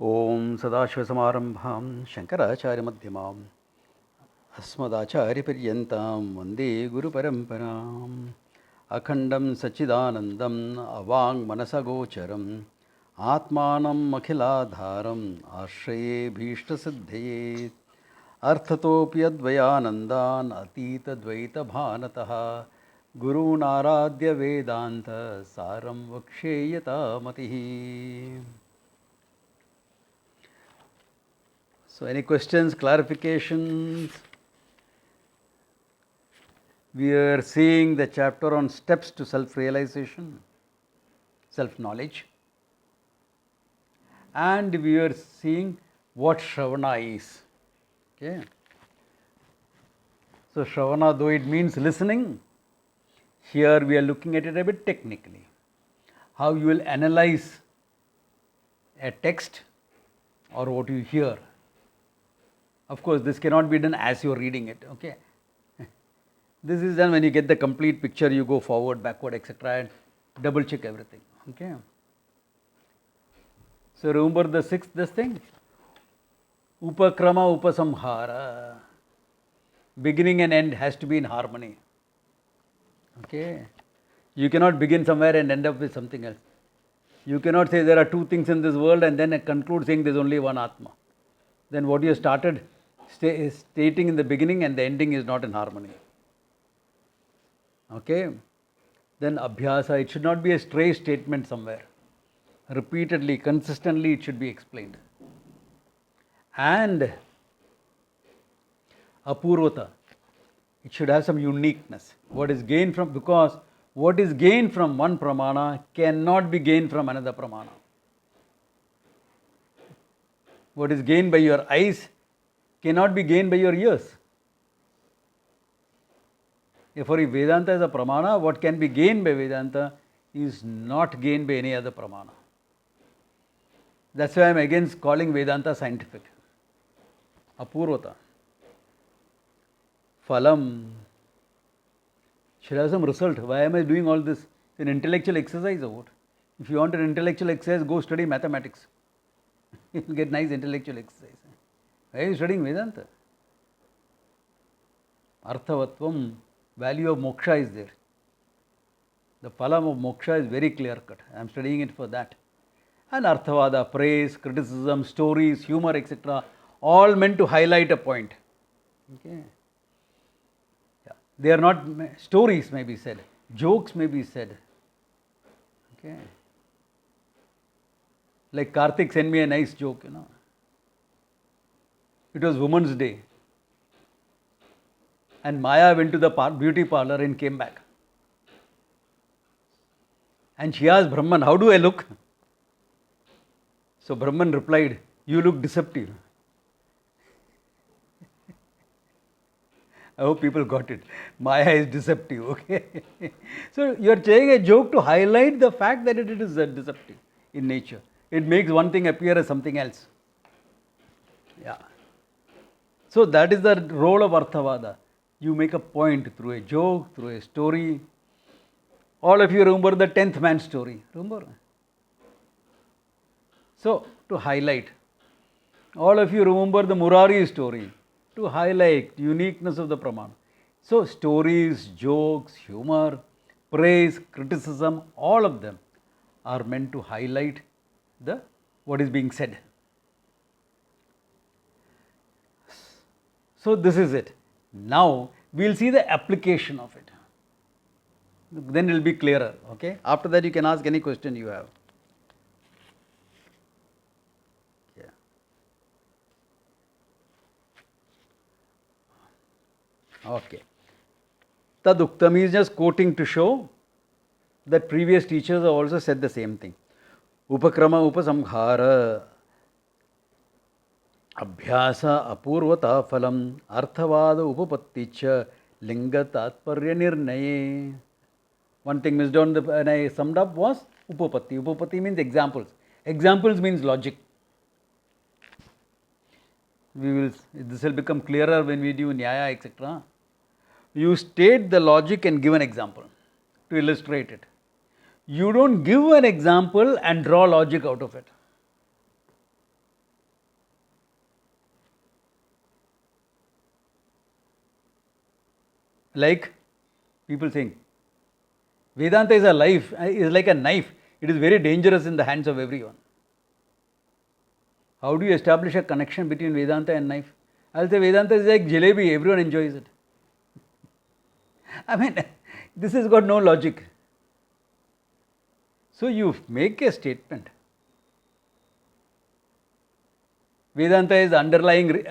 Om Sadashivasamaramabham Shankaracharya-madhyamam Asmadacharya-paryantam Vande Guru-paramparam Akhandam Sachidanandam Avang-manasagocharam Atmanam Akhiladharam Ashraye Bhishta-siddhaye Arthatopi Advayanandan Atita-dvaita bhanataha Guru-naradya Vedanta Saram Vaksheyata Matihi. So, any questions, clarifications? We are seeing the chapter on steps to self-realization, self-knowledge, and we are seeing what Shravana is. Okay. So, Shravana, though it means listening, here we are looking at it a bit technically. How you will analyze a text or what you hear. Of course, this cannot be done as you are reading it. Okay. This is done when you get the complete picture, you go forward, backward, etc. and double check everything. Okay. So remember the sixth this thing? Upakrama upasamhara. Beginning and end has to be in harmony. Okay. You cannot begin somewhere and end up with something else. You cannot say there are two things in this world and then conclude saying there is only one Atma. Then what you started stating in the beginning and the ending is not in harmony. Okay. Then abhyasa, it should not be a stray statement somewhere. Repeatedly, consistently it should be explained. And apurvata, it should have some uniqueness. What is gained from, because what is gained from one pramana cannot be gained from another pramana. What is gained by your eyes cannot be gained by your ears. Therefore, if Vedanta is a pramana, what can be gained by Vedanta is not gained by any other pramana. That's why I am against calling Vedanta scientific. Apurvata. Phalam. Should have some result. Why am I doing all this? It's an intellectual exercise or what? If you want an intellectual exercise, go study mathematics. You will get nice intellectual exercise. Why are you studying Vedanta? Arthavatvam, value of moksha is there. The phalam of moksha is very clear cut. I am studying it for that. And arthavada, praise, criticism, stories, humor, etc. all meant to highlight a point. Okay. Yeah. They are not, stories may be said, jokes may be said. Okay. Like Karthik sent me a nice joke, It was Women's Day. And Maya went to the beauty parlor and came back. And she asked Brahman, how do I look? So Brahman replied, you look deceptive. I hope people got it. Maya is deceptive, okay? So you are saying a joke to highlight the fact that it is deceptive in nature. It makes one thing appear as something else. Yeah. So that is the role of Arthavada. You make a point through a joke, through a story. All of you remember the 10th man story. Remember? So, to highlight. All of you remember the Murari story. To highlight the uniqueness of the Pramana. So, stories, jokes, humor, praise, criticism, all of them are meant to highlight what is being said. So, this is it. Now, we will see the application of it. Then it will be clearer. Okay? After that, you can ask any question you have. Yeah. Okay. Taduktam is just quoting to show that previous teachers have also said the same thing. Upakrama upasamhara abhyasa apurvata phalam arthavada upapatticha linga tatparya nirnaye. One thing missed on when I summed up was upapatti. Upapatti means examples. Examples means logic. This will become clearer when we do Nyaya, etc. You state the logic and give an example to illustrate it. You don't give an example and draw logic out of it. Like people saying, Vedanta is a life, is like a knife. It is very dangerous in the hands of everyone. How do you establish a connection between Vedanta and knife? I'll say Vedanta is like jalebi, everyone enjoys it. I mean, this has got no logic. So you make a statement. Vedanta is underlying,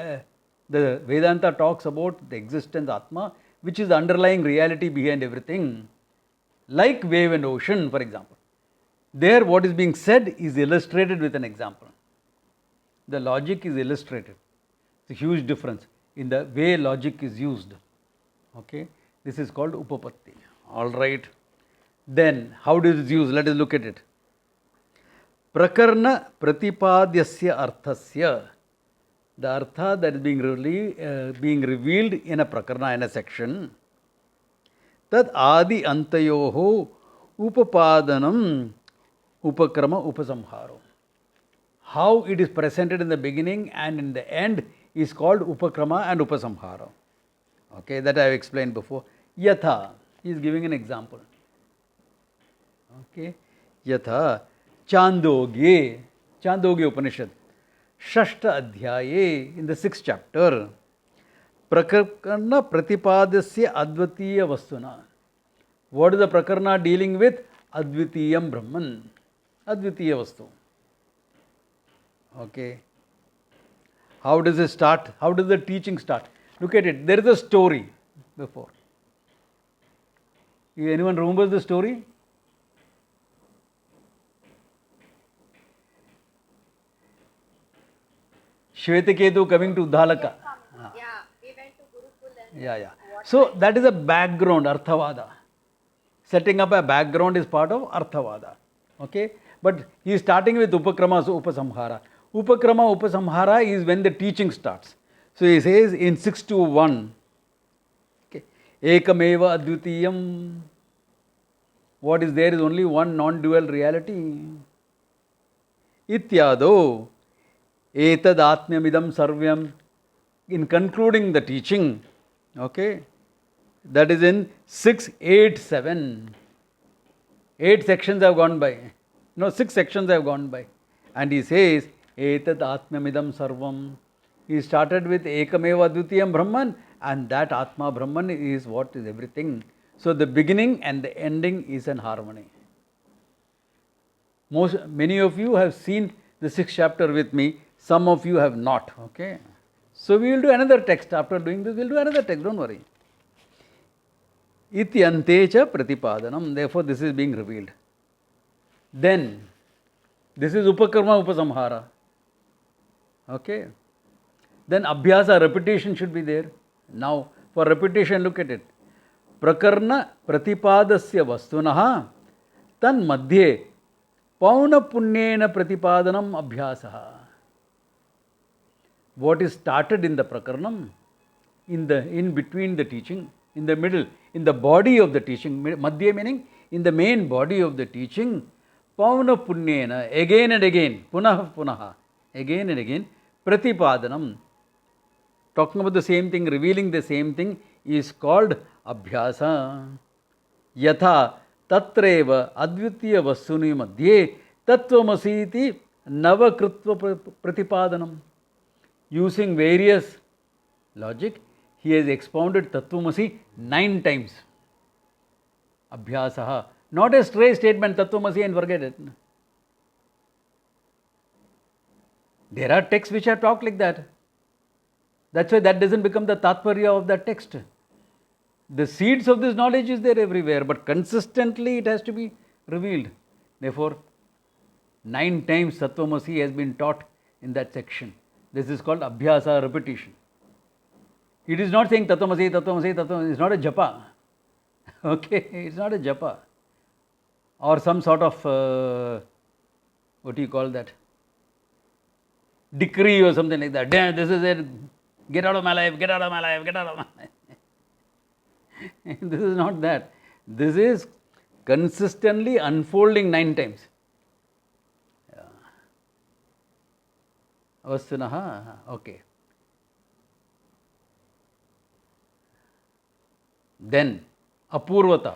the Vedanta talks about the existence Atma, which is the underlying reality behind everything. Like wave and ocean, for example. There what is being said is illustrated with an example. The logic is illustrated. It's a huge difference in the way logic is used. Okay, this is called Upapatti. All right. Then, how does it use? Let us look at it. Prakarna pratipadyasya arthasya. The artha that is being revealed in a prakarna, in a section. Tad adi antayoho upapadanam upakrama upasamharo. How it is presented in the beginning and in the end is called upakrama and upasamhara. Okay, that I have explained before. Yatha, he is giving an example. Okay, Yatha Chandogye Upanishad, Shashta Adhyaye, in the 6th chapter, Prakarna Pratipadasya Advatiya Vastuna. What is the Prakarna dealing with? Advitiyam Brahman, Advitiya Vastu. Okay. How does it start? How does the teaching start? Look at it. There is a story before. Anyone remembers the story? Shvetaketu coming to Udhalaka. Yeah, we went to Gurukul and Yeah. So that is a background, Arthavada. Setting up a background is part of Arthavada. Okay. But he is starting with Upakrama, Upasamhara. Upakrama, Upasamhara is when the teaching starts. So he says in 6:1, okay, Ekameva Advitiyam. What is there is only one non-dual reality. Ityado Etad Atmyamidam Sarvyam. In concluding the teaching, okay, that is in 6:8:7. 8 sections have gone by. No, 6 sections have gone by. And he says, Etad Atmyamidam Sarvam. He started with Ekameva Advitiyam Brahman, and that Atma Brahman is what is everything. So the beginning and the ending is in harmony. Many of you have seen the 6th chapter with me, some of you have not. Okay. So we will do another text. After doing this, we will do another text, don't worry. Iti antecha pratipadanam. Therefore, this is being revealed. Then, this is upakarma upasamhara. Okay. Then abhyasa, repetition should be there. Now, for repetition, look at it. Prakarna pratipadasya vastunaha tan madhye pauna punyena pratipadanam abhyasaha. What is started in the prakarnam, in between the teaching, in the middle, in the body of the teaching, madhya meaning in the main body of the teaching, pauna punyena, again and again, punaha, again and again, pratipadanam, talking about the same thing, revealing the same thing, is called abhyasa. Yatha tatreva advitiya vasuni madhye tattvamasi navakritva pratipadanam. Using various logic, he has expounded Tattvamasi 9 times. Abhyasaha. Not a stray statement, Tattvamasi, and forget it. There are texts which are talked like that. That's why that doesn't become the Tatparya of that text. The seeds of this knowledge is there everywhere, but consistently it has to be revealed. Therefore, 9 times Tattvamasi has been taught in that section. This is called Abhyasa, repetition. It is not saying Tattvamasi, Tattvamasi, Tattvamasi. It's not a japa. Okay, it's not a japa. Or some sort of, what do you call that? Decree or something like that. This is it. Get out of my life, get out of my life, get out of my life. This is not that. This is consistently unfolding 9 times. Avastunaha, okay. Then apurvata,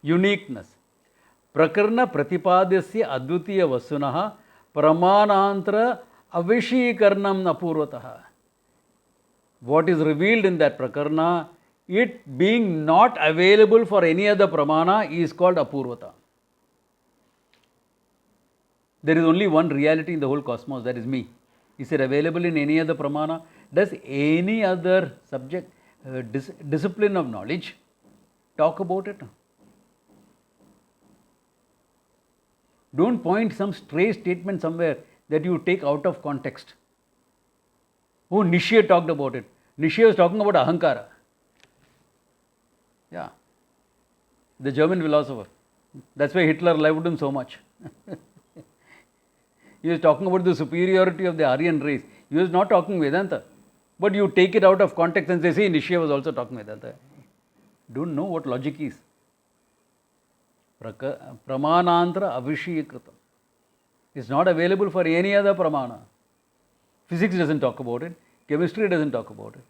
uniqueness. Prakarna pratipadyasya advitiya vasunah pramanantara avishikaranam apurvataha. What is revealed in that prakarna, it being not available for any other pramana, is called apurvata. There is only one reality in the whole cosmos, that is me. Is it available in any other pramana? Does any other subject, discipline of knowledge talk about it? Don't point some stray statement somewhere that you take out of context. Oh, Nietzsche talked about it. Nietzsche was talking about ahankara. Yeah. The German philosopher. That's why Hitler loved him so much. He was talking about the superiority of the Aryan race. He was not talking Vedanta. But you take it out of context and say, see, Nietzsche was also talking Vedanta. Don't know what logic is. Pramanantara avishikritam. It's not available for any other pramana. Physics doesn't talk about it. Chemistry doesn't talk about it.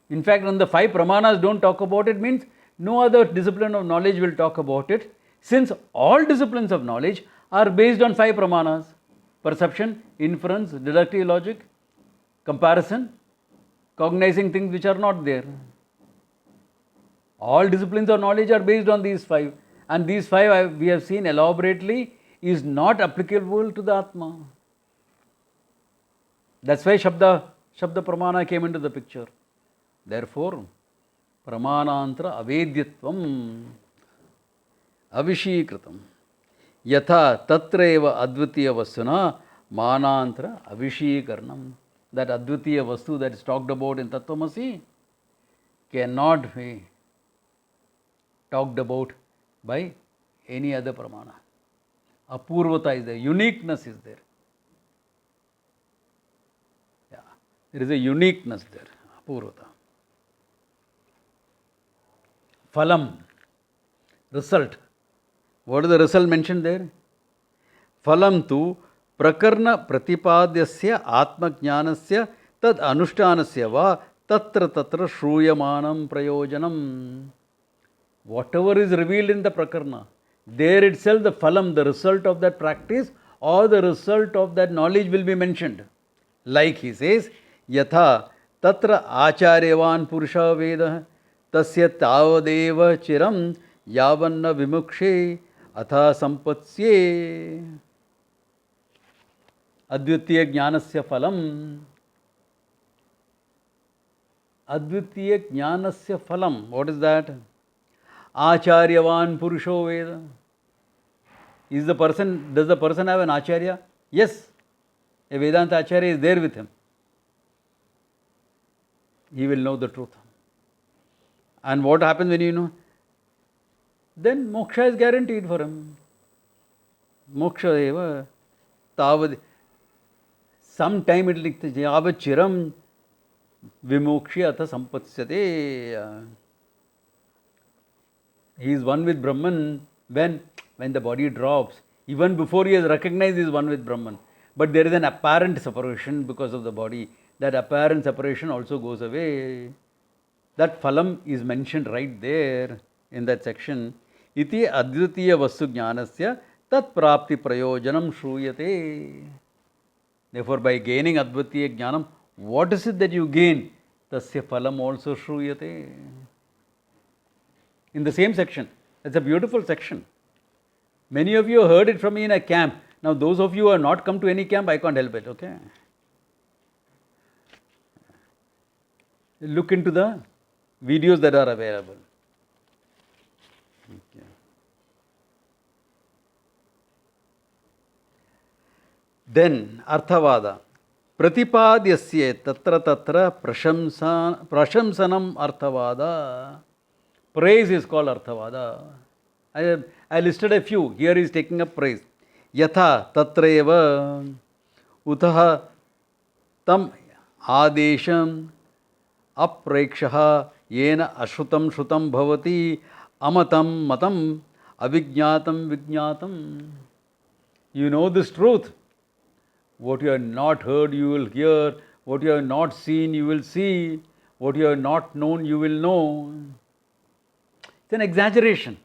In fact, when the 5 pramanas don't talk about it, means no other discipline of knowledge will talk about it, since all disciplines of knowledge are based on 5 pramanas: perception, inference, deductive logic, comparison, cognizing things which are not there. All disciplines of knowledge are based on these 5, and these 5 we have seen elaborately is not applicable to the Atma. That's why Shabda Pramana came into the picture. Therefore, Pramanantara Avedyatvam Avishikritam Yatha Tatreva Advitiya Vasuna Manantara Avishikaranam. That Advitiya Vastu that is talked about in Tattvamasi cannot be talked about by any other Pramana. Apurvata is there, uniqueness is there. Yeah, there is a uniqueness there, Apurvata. Phalam, result. What is the result mentioned there? Phalam tu prakarna pratipadyasya atmajnanasya tad anushtanasya va tatra tatra shruyamanam prayojanam. Whatever is revealed in the prakarna, there itself the phalam, the result of that practice or the result of that knowledge will be mentioned. Like he says, yatha tatra acharyavan purusha veda tasya tavadeva chiram yavanna vimukshe atha sampatsye advitiya jnanasya phalam. Advitiya jnanasya phalam. What is that? Acharyavan purusho veda. Does the person have an acharya? Yes. A Vedanta acharya is there with him. He will know the truth. And what happens when you know? Then moksha is guaranteed for him. Moksha eva tavad. Sometime it will be yavad chiram vimokshi atha sampatsyate. He is one with Brahman when the body drops. Even before he has recognized he is one with Brahman. But there is an apparent separation because of the body. That apparent separation also goes away. That phalam is mentioned right there in that section. Iti advitiya vastu jnanasya tat prapti prayojanam shruyate. Therefore, by gaining advitiya jnanam, what is it that you gain? Tasya phalam also shruyate. In the same section. That's a beautiful section. Many of you heard it from me in a camp. Now, those of you who have not come to any camp, I can't help it, okay? Look into the videos that are available. Okay. Then, Arthavada. Pratipadyasya tatra tatra prashamsanam arthavada. Praise is called Arthavada. I listed a few. Here he is taking up praise. Yatha tatreva utaha tam adesham aprekshaha yena ashrutam shrutam bhavati amatam matam avijñatam vijñatam. You know this truth. What you have not heard, you will hear. What you have not seen, you will see. What you have not known, you will know. It's an exaggeration.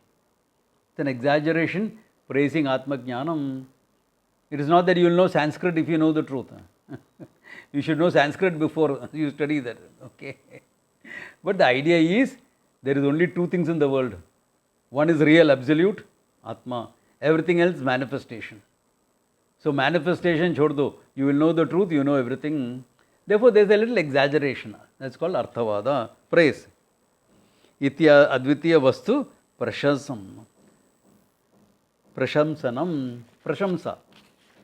It's an exaggeration praising Atma Jnanam. It is not that you will know Sanskrit if you know the truth. You should know Sanskrit before you study that. Okay. But the idea is, there is only two things in the world. One is real, absolute, Atma. Everything else, manifestation. So manifestation, chhod do. You will know the truth, you know everything. Therefore, there is a little exaggeration. That's called Arthavada, praise. Itya advitiya vastu prashamsam. Prashamsanam, prashamsa.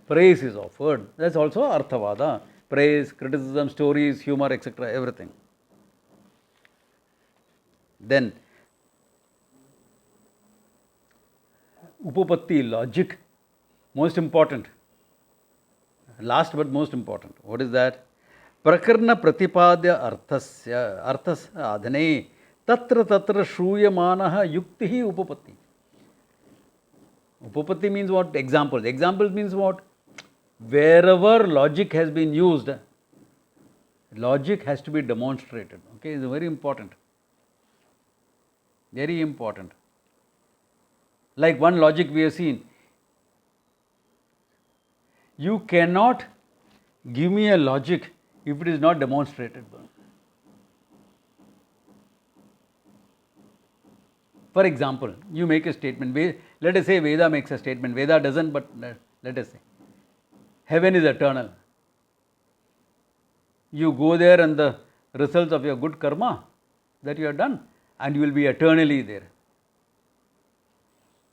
Praise is offered. That's also Arthavada. Praise, criticism, stories, humor, etc. Everything. Then, Upapatti, logic, most important. Last but most important. What is that? Prakarna pratipadya arthasya adhane tatra tatra shruyamanaha yuktihi upapatti. Upapatti means what? Examples. Examples means what? Wherever logic has been used, logic has to be demonstrated. Okay, it's very important. Very important. Like one logic we have seen. You cannot give me a logic if it is not demonstrated. For example, you make a statement. Let us say Veda makes a statement. Veda doesn't, but let us say. Heaven is eternal. You go there and the results of your good karma that you have done, and you will be eternally there.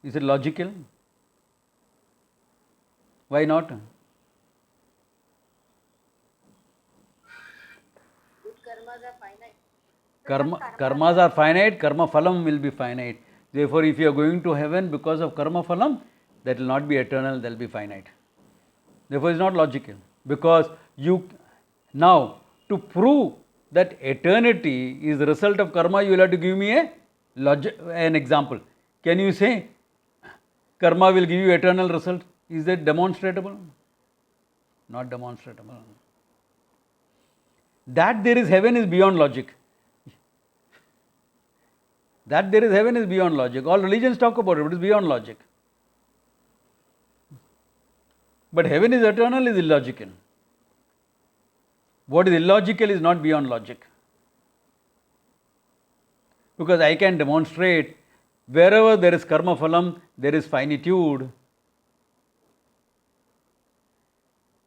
Is it logical? Why not? Good karmas are finite. Karmas are finite, karma phalam will be finite. Therefore, if you are going to heaven because of karma phalam, that will not be eternal, that will be finite. Therefore, it is not logical. Because now, to prove that eternity is the result of karma, you will have to give me an example. Can you say, karma will give you eternal result? Is that demonstrable? Not demonstrable. That there is heaven is beyond logic. That there is heaven is beyond logic. All religions talk about it, but it is beyond logic. But heaven is eternal is illogical. What is illogical is not beyond logic. Because I can demonstrate wherever there is karma phalam, there is finitude.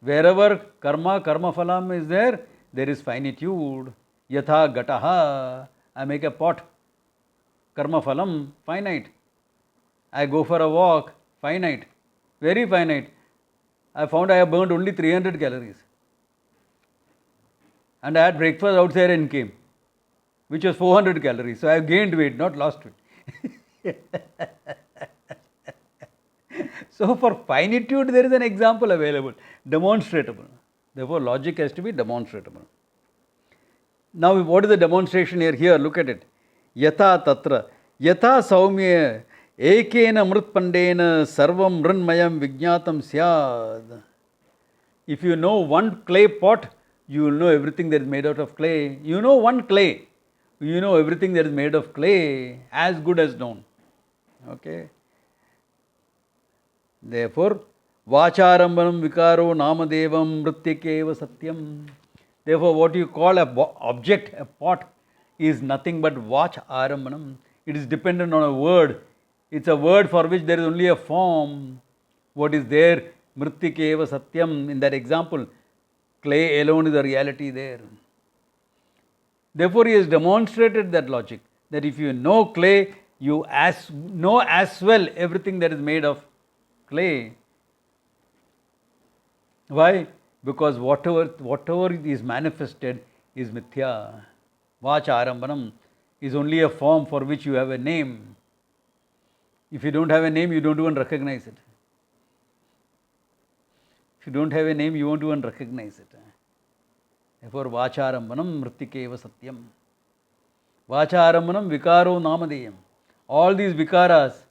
Wherever karma phalam is there is finitude. Yatha gataha. I make a pot. Karma phalam, finite. I go for a walk, finite. Very finite. I found I have burned only 300 calories. And I had breakfast outside and came, which was 400 calories. So I have gained weight, not lost weight. So for finitude, there is an example available, demonstrable. Therefore, logic has to be demonstrable. Now, what is the demonstration here? Here, look at it. Yatha tatra, yatha saumya, ekena mrutpandena sarvam mrinmayam vijnatam syad. If you know one clay pot, you will know everything that is made out of clay. You know one clay, you know everything that is made of clay, as good as known. Okay. Therefore, vacharambanam vikaro namadevam mrityakeva satyam. Therefore, what you call a object, a pot, is nothing but vach arambanam. It is dependent on a word. It's a word for which there is only a form. What is there? Mrityakeva satyam. In that example, clay alone is the reality there. Therefore, he has demonstrated that logic, that if you know clay, you know as well everything that is made of clay. Why? Because whatever is manifested is mithya. Vacha arambanam is only a form for which you have a name. If you don't have a name, you don't even recognize it. If you don't have a name, you won't even recognize it. Therefore, vacharambanam mritikeva satyam. Vacharambanam vikaro namadeyam. All these vikaras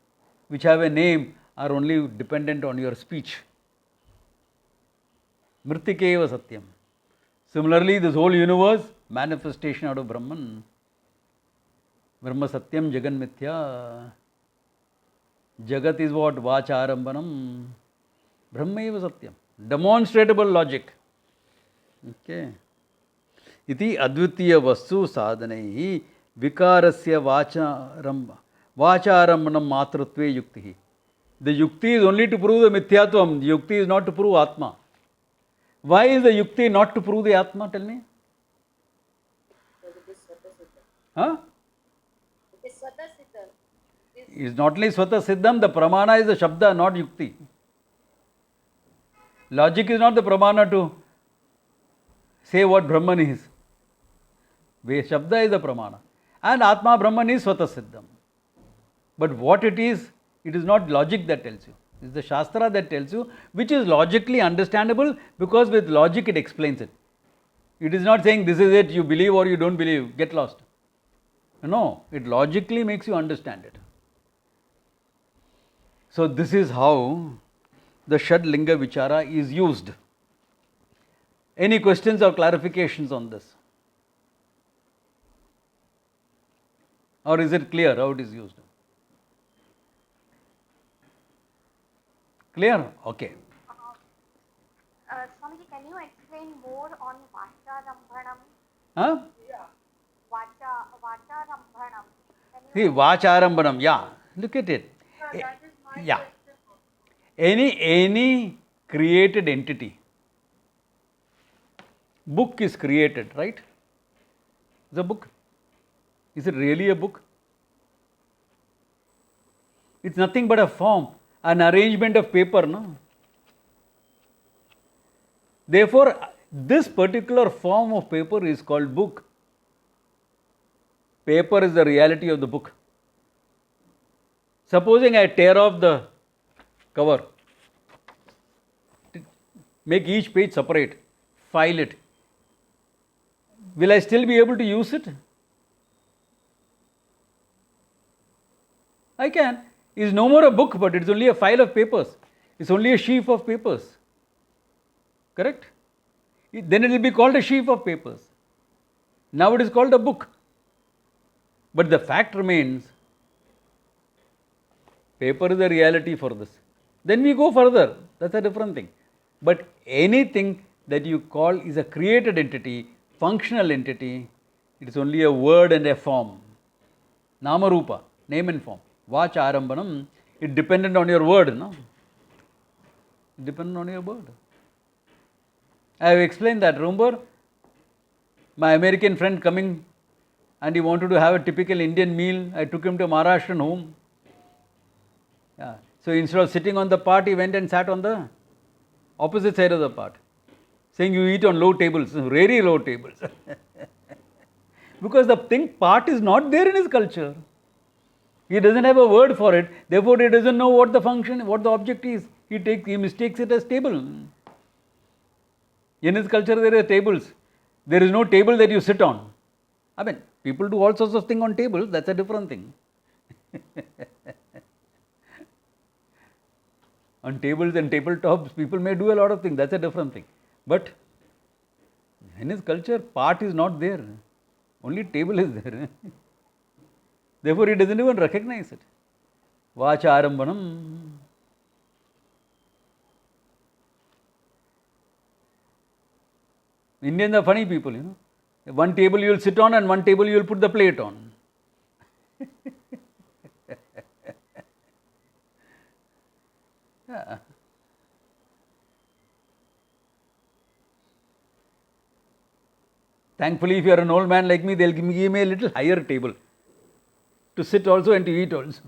which have a name are only dependent on your speech. Mritikeva satyam. Similarly, this whole universe, manifestation out of Brahman. Brahma Satyam Jagan Mithya. Jagat is what? Vacharambanam. Brahma eva Satyam. Demonstrable logic. Okay. Iti advitiya vastu sadhanaihi vikarasya vacharambanam matratve yuktihi. The yukti is only to prove the mithyatvam. The yukti is not to prove Atma. Why is the yukti not to prove the Atma? Tell me. Huh? It is Swata Siddha. It is not only Swata Siddham, the Pramana is the Shabda, not Yukti. Logic is not the Pramana to say what Brahman is. Shabda is the Pramana. And Atma Brahman is Swata Siddham. But what it is not logic that tells you. It is the Shastra that tells you, which is logically understandable because with logic it explains it. It is not saying this is it, you believe or you don't believe, get lost. No, it logically makes you understand it. So this is how the Shad Linga Vichara is used. Any questions or clarifications on this? Or is it clear how it is used? Clear? Okay. Swamiji, can you explain more on Vacharambhanam? Huh? Vacharambhanam. See, Vacharambanam, yeah. Look at it. Yeah. Any created entity. Book is created, right? The book. Is it really a book? It's nothing but a form, an arrangement of paper, no? Therefore, this particular form of paper is called book. Paper is the reality of the book. Supposing I tear off the cover, make each page separate, file it, will I still be able to use it? I can. It's no more a book, but it's only a file of papers. It's only a sheaf of papers. Correct? Then it will be called a sheaf of papers. Now it is called a book. But the fact remains, paper is the reality for this. Then we go further. That's a different thing. But anything that you call is a created entity, functional entity, it is only a word and a form. Namarupa, name and form. Vacharambanam, it dependent on your word, no? It dependent on your word. I have explained that. Remember, my American friend coming and he wanted to have a typical Indian meal. I took him to Maharashtrian home. Yeah. So instead of sitting on the part, he went and sat on the opposite side of the part, saying you eat on low tables, very low tables. Because the thing part is not there in his culture. He doesn't have a word for it, therefore he doesn't know what the function, what the object is. He mistakes it as table. In his culture there are tables. There is no table that you sit on. I mean, people do all sorts of things on tables, that's a different thing. On tables and tabletops, people may do a lot of things, that's a different thing. But in his culture, part is not there. Only table is there. Therefore, he doesn't even recognize it. Vacharambanam. Indians are funny people, you know. One table you will sit on and one table you will put the plate on. Yeah. Thankfully, if you are an old man like me, they will give me a little higher table to sit also and to eat also.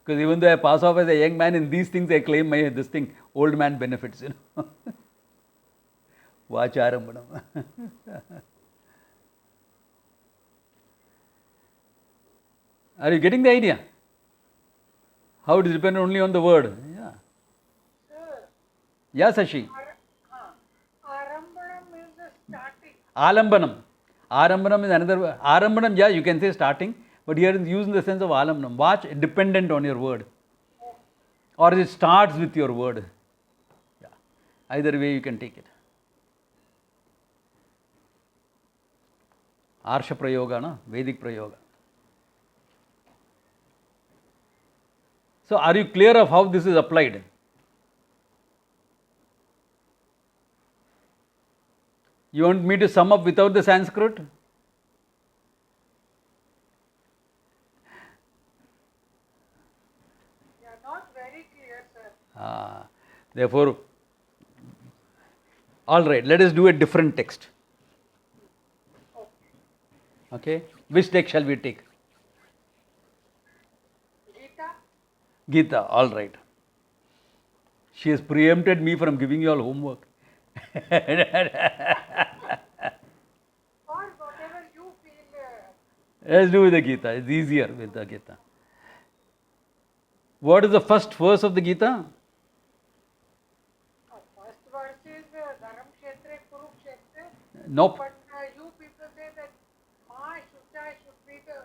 Because even though I pass off as a young man in these things, I claim this thing, old man benefits, you know. Vacharambanam. Are you getting the idea? How it is dependent only on the word. Yeah. Sir, Yeah, Sashi. Arambanam is the starting. Alambanam. Arambanam is another word. Arambanam, yeah, you can say starting, but here is used in the sense of alambanam. Watch, dependent on your word. Or it starts with your word. Yeah. Either way you can take it. Arsha Prayoga, no? Vedic Prayoga. So, are you clear of how this is applied? You want me to sum up without the Sanskrit? Yeah, not very clear, sir. Therefore, all right, let us do a different text. Okay, which text shall we take? Gita? Gita, all right. She has preempted me from giving you all homework. Or whatever you feel. Let's do with the Gita. It's easier with the Gita. What is the first verse of the Gita? First verse is Dharam Kshetre Kurukshetre. Nope. But you people say that Ma Shucha should be the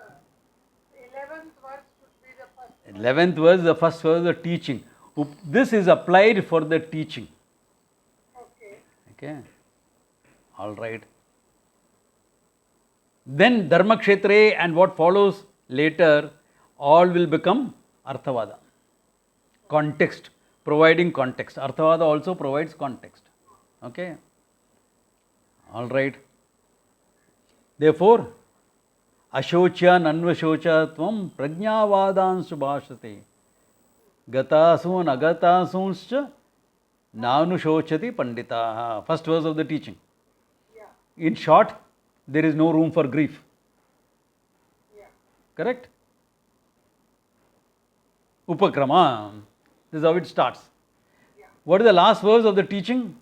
11th verse, should be the first. 11th verse, the first verse, the teaching. This is applied for the teaching. Okay. Okay. All right. Then Dharma Kshetre and what follows later all will become Arthavada. Context, providing context. Arthavada also provides context. Okay. All right. Therefore, Ashocha Nanvashocha Tvam Prajnavadan Subhashate Gatasun Agatasuncha Nanushochati Pandita. First verse of the teaching. Yeah. In short, there is no room for grief. Yeah. Correct? Upakrama. This is how it starts. Yeah. What is the last verse of the teaching?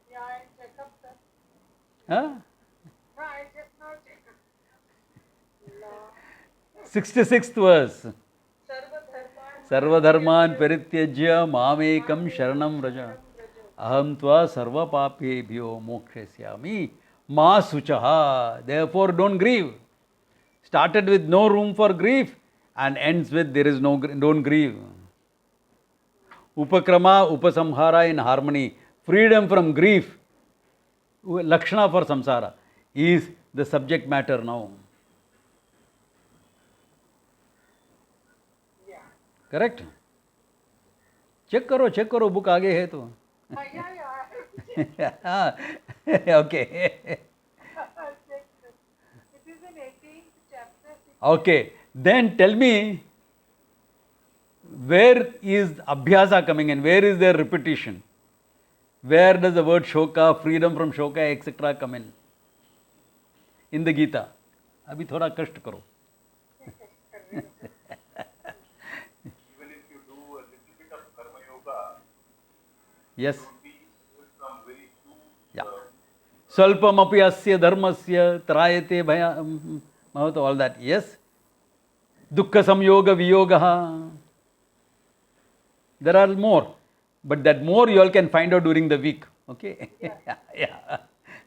Yeah, I'll check up, sir. Huh? No, I'll just now check up. No. 66th verse. Sarva Sarvadharman Parityajya Mamekam Sharanam Raja Aham Tva Sarva Papebhyo Mokshasyami Ma Suchaha. Therefore, don't grieve. Started with no room for grief and ends with there is no, don't grieve. Upakrama, Upasamhara in harmony. Freedom from grief. Lakshana for samsara is the subject matter now. Yeah. Correct? Check karo, book आगे है तो. Yeah. Okay. I'll check, sir. It is in 18th chapter. Okay. Then tell me, where is abhyasa coming in? Where is their repetition? Where does the word shoka, freedom from shoka, etc. come in? In the Gita. अभी थोड़ा कष्ट करो. Even if you do a little bit of karma yoga, Yes. it would be from very few. Yeah. Swalpamapi asya dharmasya trayate bhaya mahata, all that. Yes. Dukkha samyoga viyogaha. There are more. But that more you all can find out during the week. Okay? Yeah.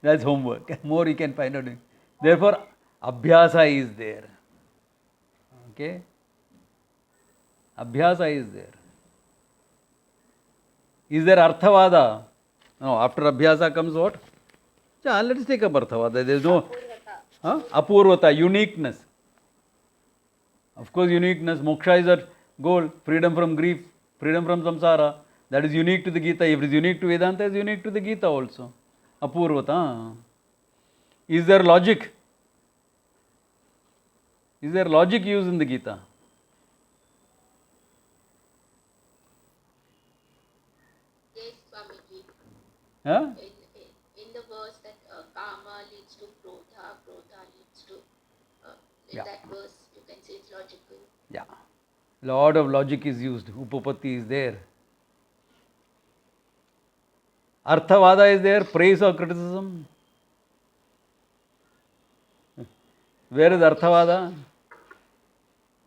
That's homework. More you can find out. Therefore, abhyasa is there. Okay? Abhyasa is there. Is there arthavada? No, after abhyasa comes what? Let's take up arthavada. There is no apurvata, uniqueness. Of course, uniqueness. Moksha is our goal. Freedom from grief, freedom from samsara. That is unique to the Gita. If it is unique to Vedanta, it is unique to the Gita also. Apurvata. Is there logic? Is there logic used in the Gita? Yes, Swamiji. Huh? In the verse that karma leads to krodha, krodha leads to Yeah. that verse, you can say it's logical. Yeah. Lot of logic is used. Upapatti is there. Arthavada is there. Praise or criticism? Where is Arthavada?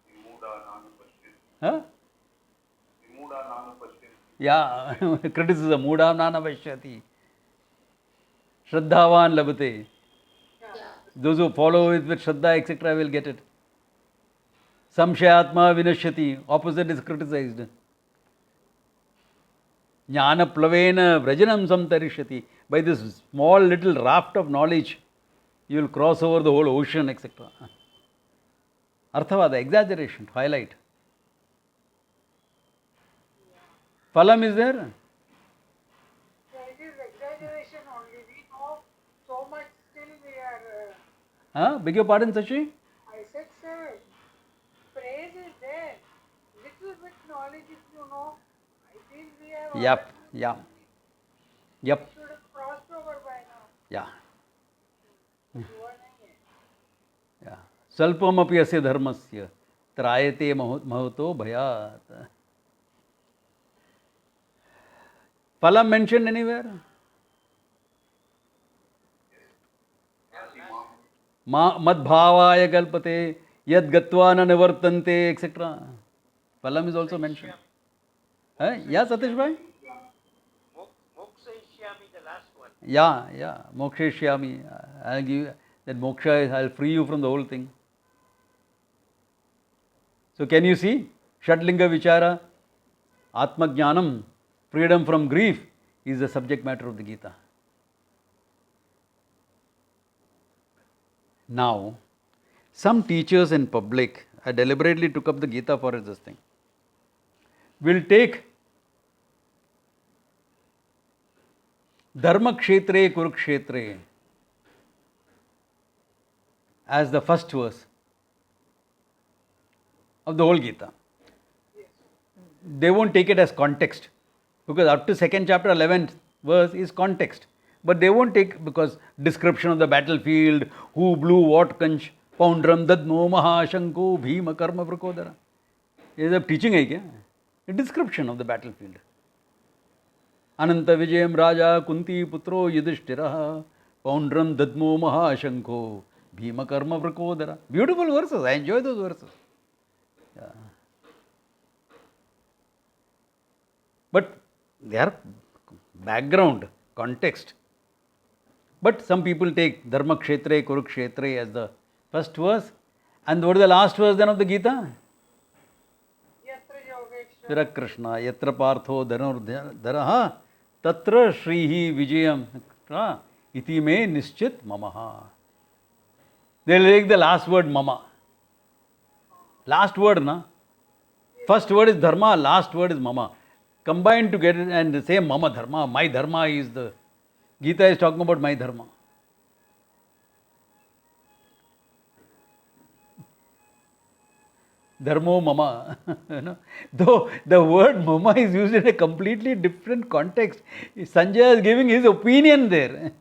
Vimuda nanu pashyan. Huh? Vimuda nanu pashyan. Yeah, criticism. Mudam nana vashyati. Shraddhavan labhate. Yeah. Those who follow it with Shraddha, etc., will get it. Samshayatma vinashyati. Opposite is criticized. Jnana plavena vrajanam samtarishyati. By this small little raft of knowledge, you will cross over the whole ocean, etc. Arthavada, exaggeration, to highlight. Phalam is there? So it is exaggeration only. We know so much, still we are. Beg your pardon, Sashi? I said, sir, praise is there. Little bit knowledge if you know. I think we have. Yep, yeah. Yep, Should have crossed over by now. yeah. हुआ नहीं है. Yeah. Salpamapi asya dharmasya trayate mahato bhayat. Phalam mentioned anywhere? Madbhavaya kalpate yad gatva na nivartante, etc. Phalam is also mentioned. Yeah, Satish bhai? Mokshishyami, the last one. Yeah. Mokshishyami. I'll give you that moksha, I'll free you from the whole thing. So can you see? Shadlinga Vichara, Atma Jnanam, freedom from grief is the subject matter of the Gita. Now, some teachers in public, I deliberately took up the Gita for this thing, will take Dharma Kshetre Kurukshetre as the first verse of the whole Gita. They won't take it as context, because up to second chapter 11th verse is context. But they won't take, because description of the battlefield, who blew what conch, Poundram Dadmo Mahashanko Bhima Karma Vrakodara. Is a teaching hai kya? A description of the battlefield. Ananta Vijayam Raja Kunti Putro Yudhishthira Poundram Dadmo Mahashanko Bhima Karma Vrakodara. Beautiful verses. I enjoy those verses. Yeah. But they are background, context. But some people take Dharma Kshetre Kurukshetre as the first verse. And what is the last verse then of the Gita? Yatra Yogeshwara. Vira Krishna, Yatra Partho Dhanurdharaha, Tatra Shrihi Vijayam, Iti me Nischit Mamaha. They will take the last word Mama. Last word, na? First word is Dharma, last word is Mama. Combined together and say Mama Dharma. My Dharma is the. Gita is talking about my Dharma. Dharmo Mama. Though the word Mama is used in a completely different context. Sanjaya is giving his opinion there.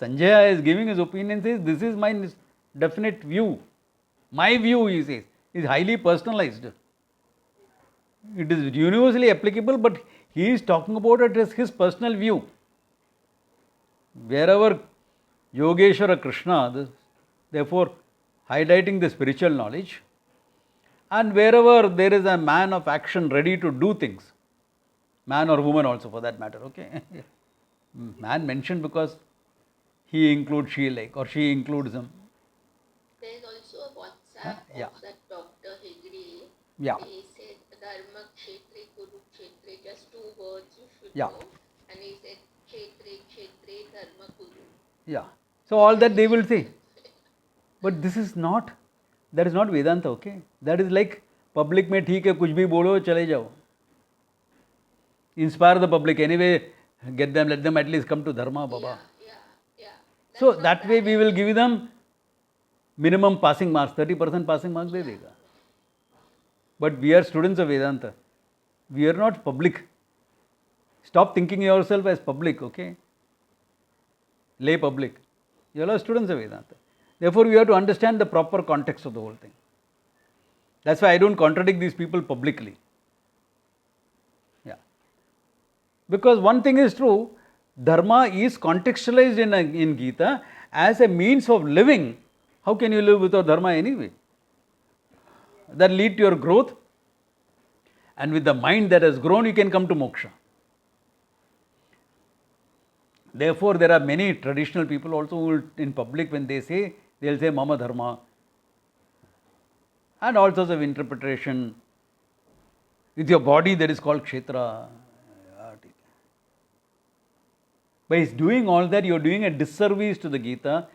Sanjaya is giving his opinion, says, this is my definite view. My view, he says, is highly personalized. It is universally applicable, but he is talking about it as his personal view. Wherever Yogeshwara Krishna, therefore highlighting the spiritual knowledge, and wherever there is a man of action ready to do things, man or woman also for that matter, okay? Man mentioned because he includes she like, or she includes him. There is also a WhatsApp Yeah. of that Dr. Hegde. Yeah. He said Dharma Kshetre Kurukshetre, just 2 words you should Yeah. know. And he said Kshetre Dharma Kuru. Yeah. So all that they will say. But this is not, that is not Vedanta, okay? That is like public mein theek hai, kuch bhi bolo, chale jao. Inspire the public anyway, get them, let them at least come to Dharma, Baba. Yeah. So That's not that way bad. we will give them minimum passing marks, 30% passing marks de dega. But we are students of Vedanta. We are not public. Stop thinking yourself as public, okay? Lay public. You are students of Vedanta. Therefore, we have to understand the proper context of the whole thing. That's why I don't contradict these people publicly. Yeah. Because one thing is true, Dharma is contextualized in Gita as a means of living. How can you live without Dharma anyway? That lead to your growth. And with the mind that has grown, you can come to moksha. Therefore, there are many traditional people also who will, in public, when they say, they will say Mama Dharma. And all sorts of interpretation. With your body that is called Kshetra. By doing all that, you are doing a disservice to the Gita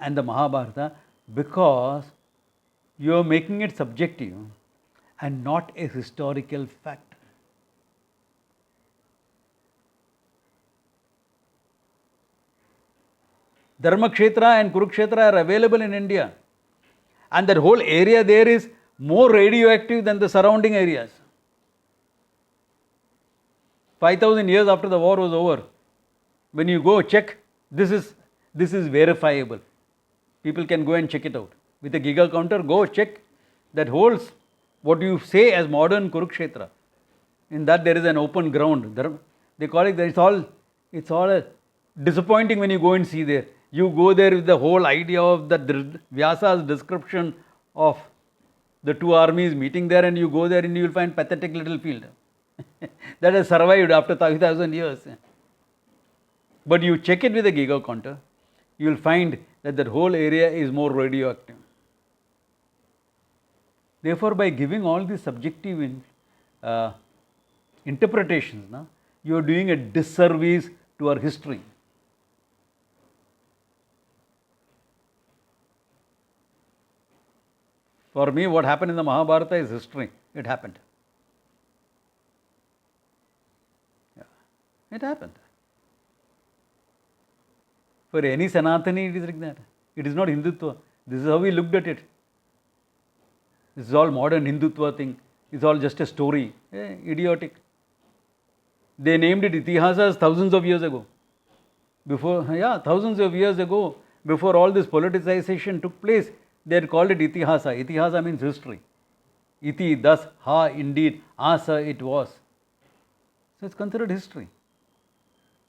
and the Mahabharata, because you are making it subjective and not a historical fact. Dharmakshetra and Kurukshetra are available in India, and that whole area there is more radioactive than the surrounding areas. 5,000 years after the war was over, when you go check, this is verifiable. People can go and check it out. With a Giga counter, go check that holds what you say as modern Kurukshetra. In that there is an open ground. They call it, it's all disappointing when you go and see there. You go there with the whole idea of the Vyasa's description of the two armies meeting there, and you go there and you will find pathetic little field that has survived after 5,000 years. But you check it with a Giga counter, you will find that that whole area is more radioactive. Therefore, by giving all these subjective interpretations, you are doing a disservice to our history. For me, what happened in the Mahabharata is history. It happened. Yeah. It happened. For any Sanatani, it is like that. It is not Hindutva. This is how we looked at it. This is all modern Hindutva thing. It's all just a story. Idiotic. They named it Itihasas thousands of years ago. Thousands of years ago, before all this politicization took place, they had called it Itihasa. Itihasa means history. Iti, thus, ha, indeed, asa, it was. So it's considered history.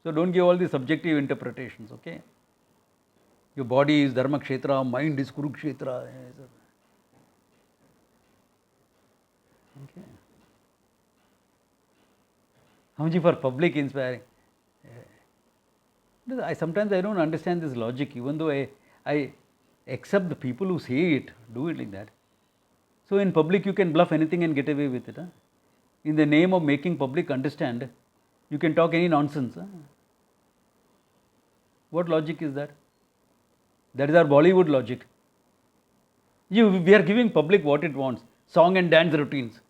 So don't give all these subjective interpretations, okay? Your body is Dharmakshetra, mind is Kurukshetra. Okay. Hamji, for public inspiring. Sometimes I don't understand this logic, even though I accept the people who say it, do it like that. So in public you can bluff anything and get away with it. In the name of making public understand, you can talk any nonsense. What logic is that? That is our Bollywood logic. We are giving public what it wants, song and dance routines.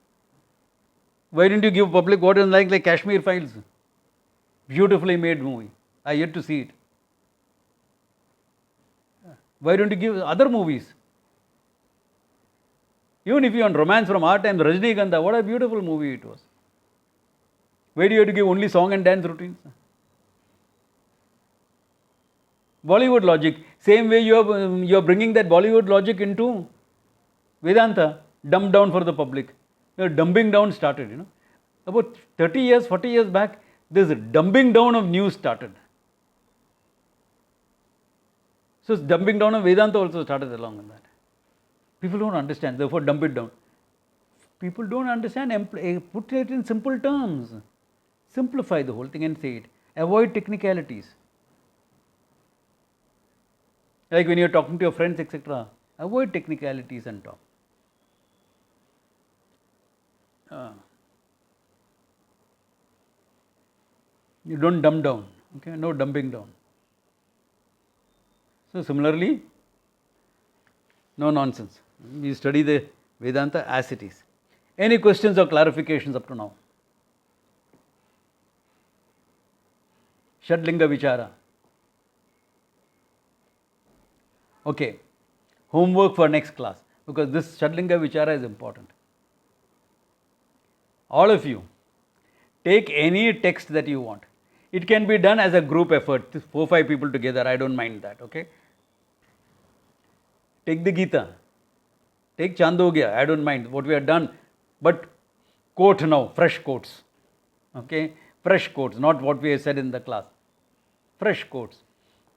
Why didn't you give public what is like Kashmir Files? Beautifully made movie. I yet to see it. Why don't you give other movies? Even if you want romance from our time, Rajnikanta, what a beautiful movie it was. Why do you have to give only song and dance routines? Bollywood logic. Same way you are bringing that Bollywood logic into Vedanta, dumbed down for the public. Dumbing down started, About 30 years, 40 years back, this dumbing down of news started. So dumbing down of Vedanta also started along with that. People don't understand, therefore dumb it down. People don't understand, put it in simple terms. Simplify the whole thing and say it. Avoid technicalities. Like when you are talking to your friends, etc. Avoid technicalities and talk. You don't dumb down. Okay, no dumbing down. So similarly, no nonsense. We study the Vedanta as it is. Any questions or clarifications up to now? Shadlinga Vichara. Okay. Homework for next class, because this Shadlinga Vichara is important. All of you, take any text that you want. It can be done as a group effort, 4-5 people together, I don't mind that, okay? Take the Gita, take Chandogya, I don't mind what we have done, but quote now, fresh quotes, okay? Fresh quotes, not what we have said in the class. Fresh quotes.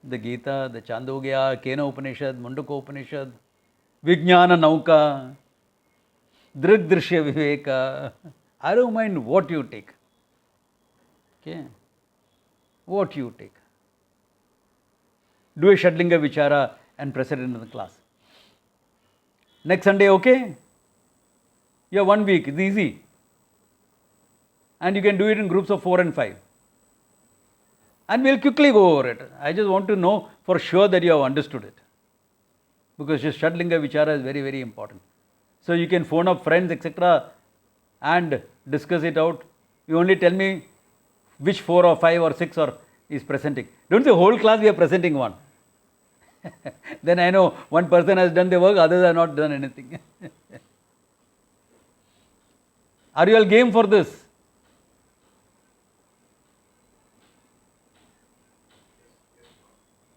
The Gita, the Chandogya, Kena Upanishad, Mundaka Upanishad, Vijnana Nauka, Drigdrishya Viveka. I don't mind what you take. Okay? What you take. Do a Shadlinga Vichara and press it into the class. Next Sunday, okay? You have 1 week, it's easy. And you can do it in groups of 4 and 5. And we'll quickly go over it. I just want to know for sure that you have understood it. Because this Shadlinga Vichara is very, very important. So you can phone up friends, etc. and discuss it out. You only tell me which 4 or 5 or 6 or is presenting. Don't say whole class we are presenting one. Then I know one person has done the work, others have not done anything. Are you all game for this?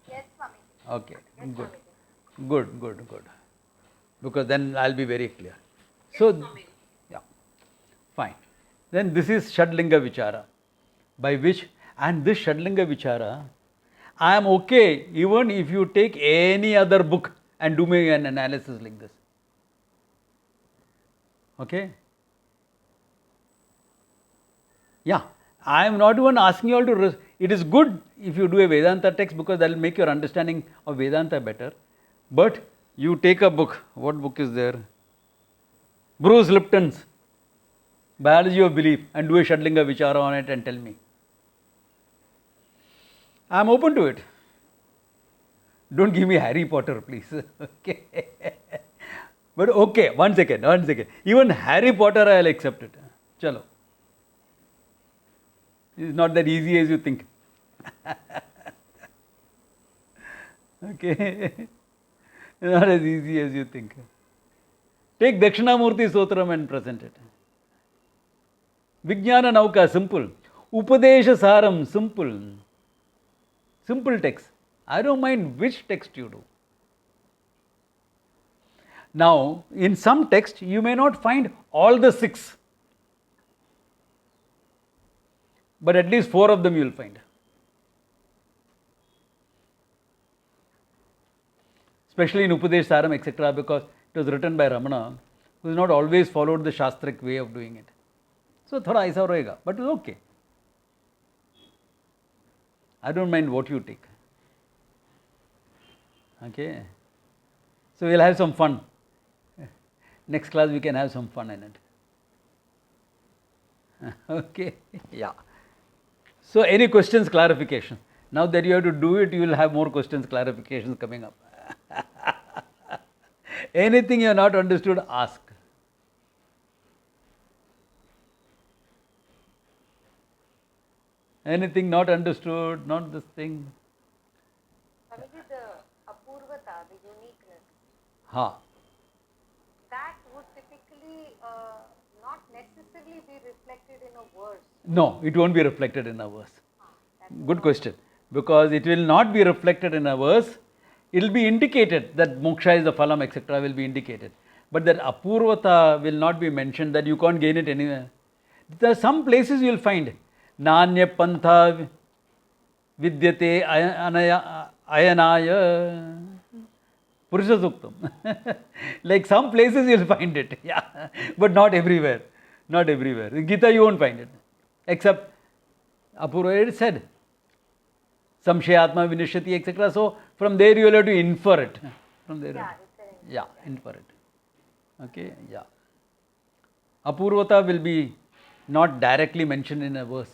Yes, Swami. Okay, Yes, good. Swamiji. Good. Because then I'll be very clear. So, Swami. yeah, fine. Then this is Shadlinga Vichara, by which, and this Shadlinga Vichara, I am okay even if you take any other book and do me an analysis like this. Okay? Yeah, I am not even asking you all to. It is good if you do a Vedanta text because that will make your understanding of Vedanta better. But you take a book. What book is there? Bruce Lipton's Biology of Belief, and do a Shadlinga Vichara on it and tell me. I am open to it. Don't give me Harry Potter, please. Okay. But okay, one second. Even Harry Potter I will accept it. Chalo. It's not that easy as you think. Okay. Not as easy as you think. Take Dakshinamurti Sotram and present it. Vijnana Nauka, simple. Upadesha Saram, simple. Simple text. I don't mind which text you do. Now, in some text, you may not find all the 6. But at least 4 of them you will find. Especially in Upadesh Saram, etc., because it was written by Ramana, who has not always followed the Shastric way of doing it. So, thoda aisa rahega, but it's okay. I don't mind what you take. Okay. So, we'll have some fun. Next class we can have some fun in it. Okay. Yeah. So, any questions, clarification? Now that you have to do it, you will have more questions, clarifications coming up. Anything you have not understood, ask. Anything not understood, not this thing. Swamiji, the apurvata, the uniqueness, Ha. that would typically not necessarily be reflected in a verse. No, it won't be reflected in a verse. That's Good question. Because it will not be reflected in a verse, it will be indicated that moksha is the phalam, etc. will be indicated. But that apurvata will not be mentioned, that you can't gain it anywhere. There are some places you will find Nanya Pantha Vidyate Ayanaya Purusha Suktam. Like some places you will find it, yeah, but not everywhere. Not everywhere. In Gita you won't find it. Except Apurva it said Samshayatma Vinishyati, etc. So from there you will have to infer it. From there. Yeah, it's an Yeah, infer it. Okay, yeah. Apurvata will be not directly mentioned in a verse.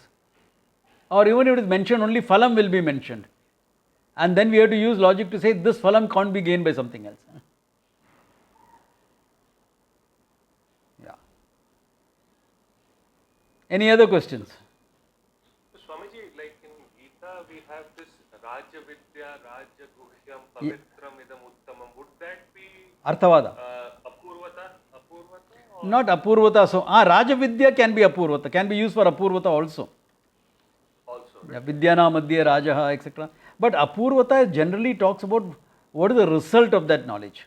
Or even if it is mentioned, only phalam will be mentioned. And then we have to use logic to say this phalam can't be gained by something else. Yeah. Any other questions? Swamiji, like in Gita, we have this Raja Vidya, Raja Guhyam, Pavitram Idam Uttamam. Would that be Arthavada. Apurvata? Or Not Apurvata. So, Raja Vidya can be Apurvata, can be used for Apurvata also. Yeah, Vidyana Madhya Rajaha, etc. But Apurvata generally talks about what is the result of that knowledge,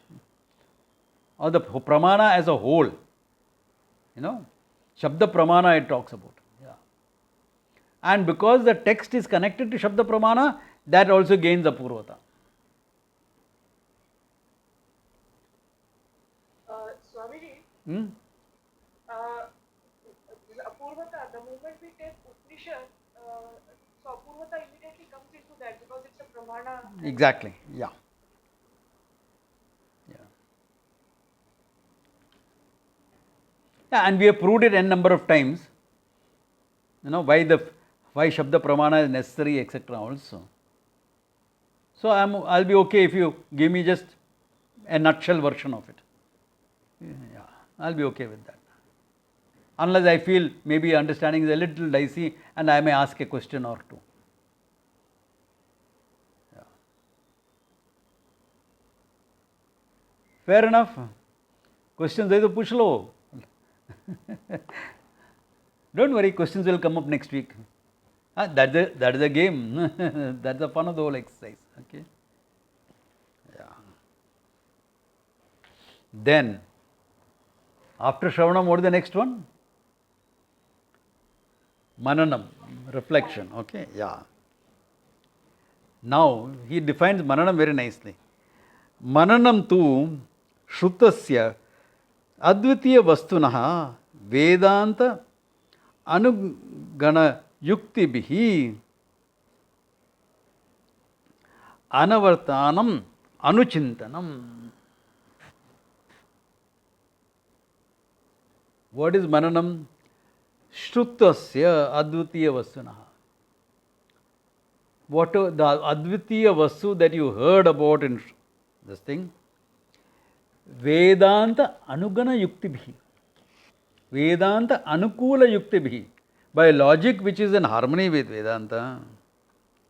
or the pramana as a whole. You know, Shabda Pramana it talks about. Yeah. And because the text is connected to Shabda Pramana, that also gains Apurvata. Swamiji, Hmm? Apurvata, the moment we take Upanishad, so Apurvata immediately comes into that because it's a pramana. Exactly. Yeah. Yeah. Yeah, and we have proved it n number of times. You know, why the why Shabda Pramana is necessary, etc. also. So I'll be okay if you give me just a nutshell version of it. Yeah, I'll be okay with that. Unless I feel maybe understanding is a little dicey and I may ask a question or two. Yeah. Fair enough. Questions hai to push lo. Don't worry, questions will come up next week. That is the game. That's the fun of the whole exercise. Okay. Yeah. Then, after Shravanam, what is the next one? Mananam, reflection. Okay. Yeah. Now, he defines Mananam very nicely. Mananam tu Shrutasya Advitiya Vastunah Vedanta Anugana Yukti Bihi Anavartanam Anuchintanam. What is Mananam? Shrutasya Advitiya Vastunah. What the Advitiya Vastu that you heard about in this thing? Vedanta Anugana Yukti Bihi. Vedanta Anukula Yukti Bihi. By logic which is in harmony with Vedanta.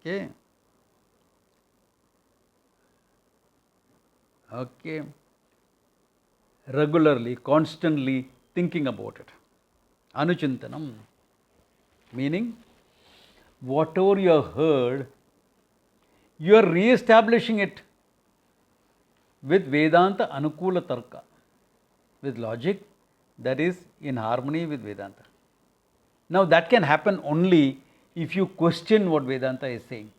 Okay. Okay. Regularly, constantly thinking about it. Anuchintanam. Meaning, whatever you have heard, you are re-establishing it with Vedanta Anukula Tarka. With logic that is in harmony with Vedanta. Now that can happen only if you question what Vedanta is saying.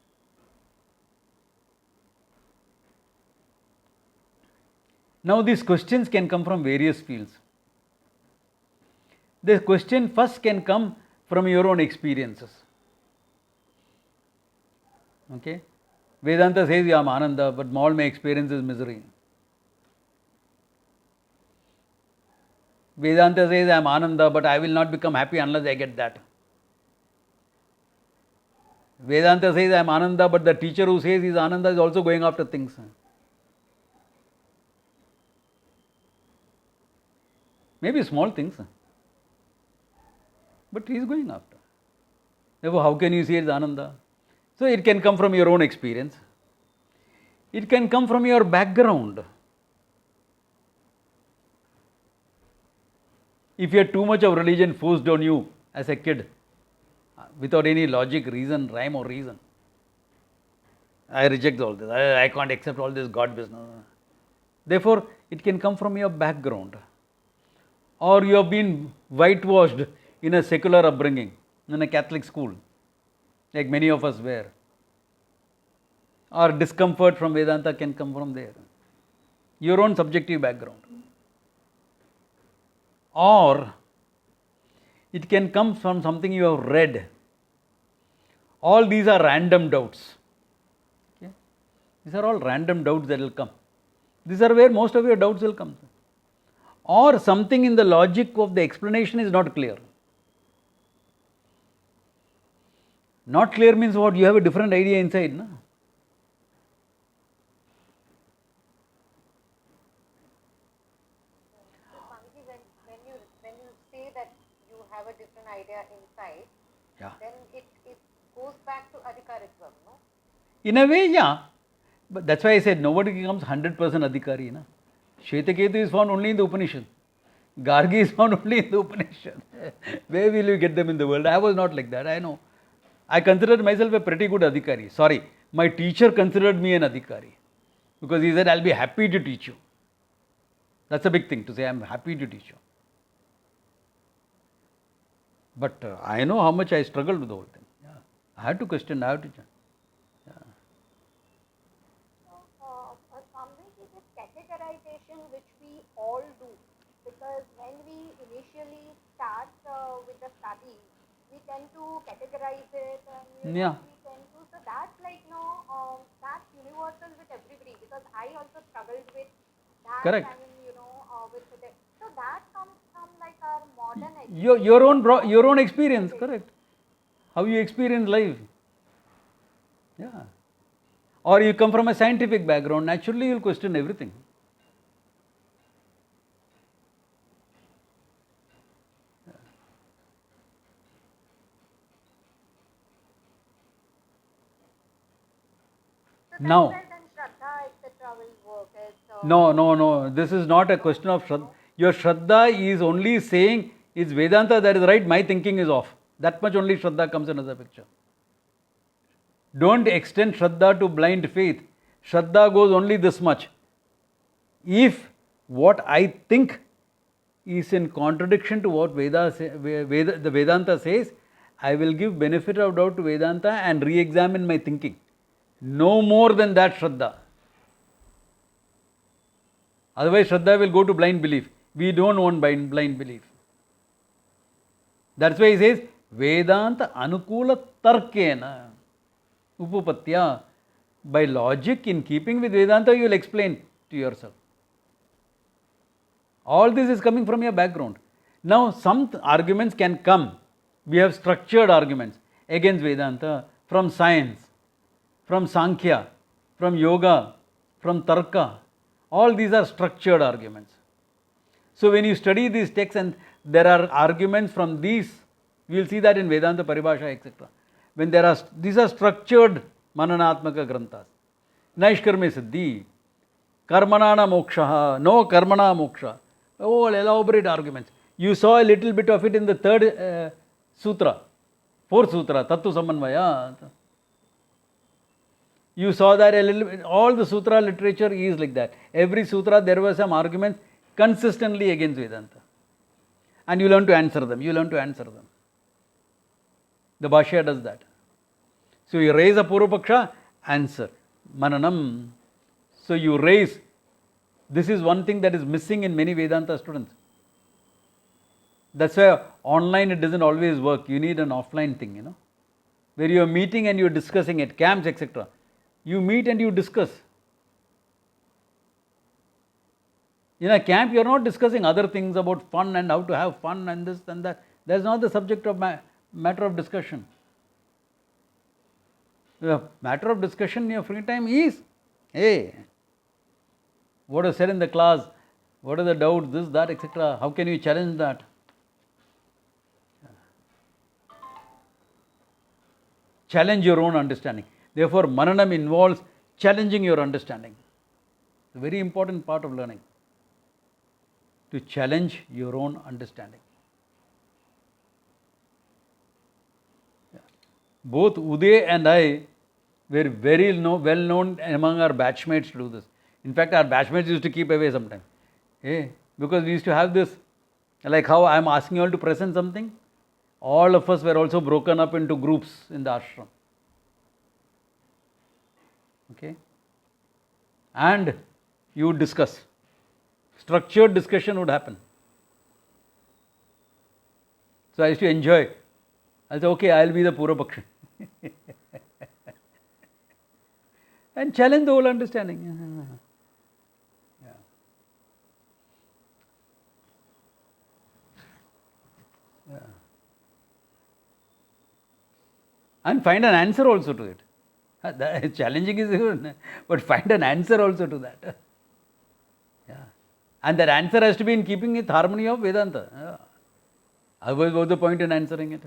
Now these questions can come from various fields. The question first can come from your own experiences. Okay? Vedanta says, I am Ananda, but all my experience is misery. Vedanta says, I am Ananda, but I will not become happy unless I get that. Vedanta says, I am Ananda, but the teacher who says he is Ananda is also going after things. Maybe small things, but he is going after. Therefore, how can you say it is Ananda? So, it can come from your own experience. It can come from your background. If you had too much of religion forced on you as a kid, without any logic, reason, rhyme or reason, I reject all this. I can't accept all this God business. Therefore, it can come from your background. Or you have been whitewashed in a secular upbringing, in a Catholic school, like many of us were. Or discomfort from Vedanta can come from there. Your own subjective background. Or it can come from something you have read. All these are random doubts. Okay? These are all random doubts that will come. These are where most of your doubts will come. Or something in the logic of the explanation is not clear. Not clear means what? You have a different idea inside, no? So, Swamiji, when you say that you have a different idea inside, Yeah. then it goes back to Adhikaritvam, no? In a way, yeah. But that's why I said nobody becomes 100% Adhikari. Na? Shvetaketu is found only in the Upanishad. Gargi is found only in the Upanishad. Where will you get them in the world? I was not like that, I know. I considered myself a pretty good Adhikari. Sorry, my teacher considered me an Adhikari. Because he said, I'll be happy to teach you. That's a big thing to say, I'm happy to teach you. But I know how much I struggled with the whole thing. Yeah. I had to question, I had to change. Swamiji, this categorization which we all do, because when we initially start with the study, we tend to categorize it and Yeah. we tend to, so that's like, that's universal with everybody, because I also struggled with that. Correct. I mean, with the, so that comes from like our modern Your own experience, correct. how you experience life. Yeah. Or you come from a scientific background, naturally you will question everything. So Now, that's where then Shraddha, etc. will work as no. This is not a question of Shraddha. Your Shraddha is only saying, it's Vedanta that is right, my thinking is off. That much only Shraddha comes into the picture. Don't extend Shraddha to blind faith. Shraddha goes only this much. If what I think is in contradiction to what the Vedanta says, I will give benefit of doubt to Vedanta and re-examine my thinking. No more than that Shraddha. Otherwise Shraddha will go to blind belief. We don't want blind belief. That's why he says, Vedanta Anukula Tarkena Upapatya. By logic, in keeping with Vedanta, you will explain to yourself. All this is coming from your background. Now, some arguments can come. We have structured arguments against Vedanta from science, from Sankhya, from yoga, from Tarka. All these are structured arguments. So, when you study these texts and there are arguments from these, we will see that in Vedanta Paribhasha, etc. When these are structured Mananatmaka Granthas. Naishkarme Siddhi, Karmanana Moksha, no Karmana Moksha. All elaborate arguments. You saw a little bit of it in the third sutra, fourth sutra, Tattva Samanvaya. You saw that a little bit, all the sutra literature is like that. Every sutra there were some arguments consistently against Vedanta. And you learn to answer them, The Bhashya does that. So you raise a Purvapaksha, answer. Mananam. So you raise. This is one thing that is missing in many Vedanta students. That's why online it doesn't always work. You need an offline thing, where you are meeting and you are discussing at camps, etc. You meet and you discuss. In a camp, you are not discussing other things about fun and how to have fun and this and that. That's not the subject of matter of discussion. The matter of discussion in your free time is, hey, what is said in the class, what are the doubts, this, that, etc. How can you challenge that? Challenge your own understanding. Therefore, Mananam involves challenging your understanding. It's a very important part of learning. To challenge your own understanding. Both Uday and I were very well known among our batchmates to do this. In fact, our batchmates used to keep away sometimes. Because we used to have this, like how I am asking you all to present something, all of us were also broken up into groups in the ashram. Okay? And you would discuss. Structured discussion would happen. So I used to enjoy. I'll say, okay, I'll be the Purvapaksha. And challenge the whole understanding. Yeah. Yeah. And find an answer also to it. Challenging is good, but find an answer also to that. Yeah. And that answer has to be in keeping with harmony of Vedanta. Yeah. Otherwise, what's the point in answering it?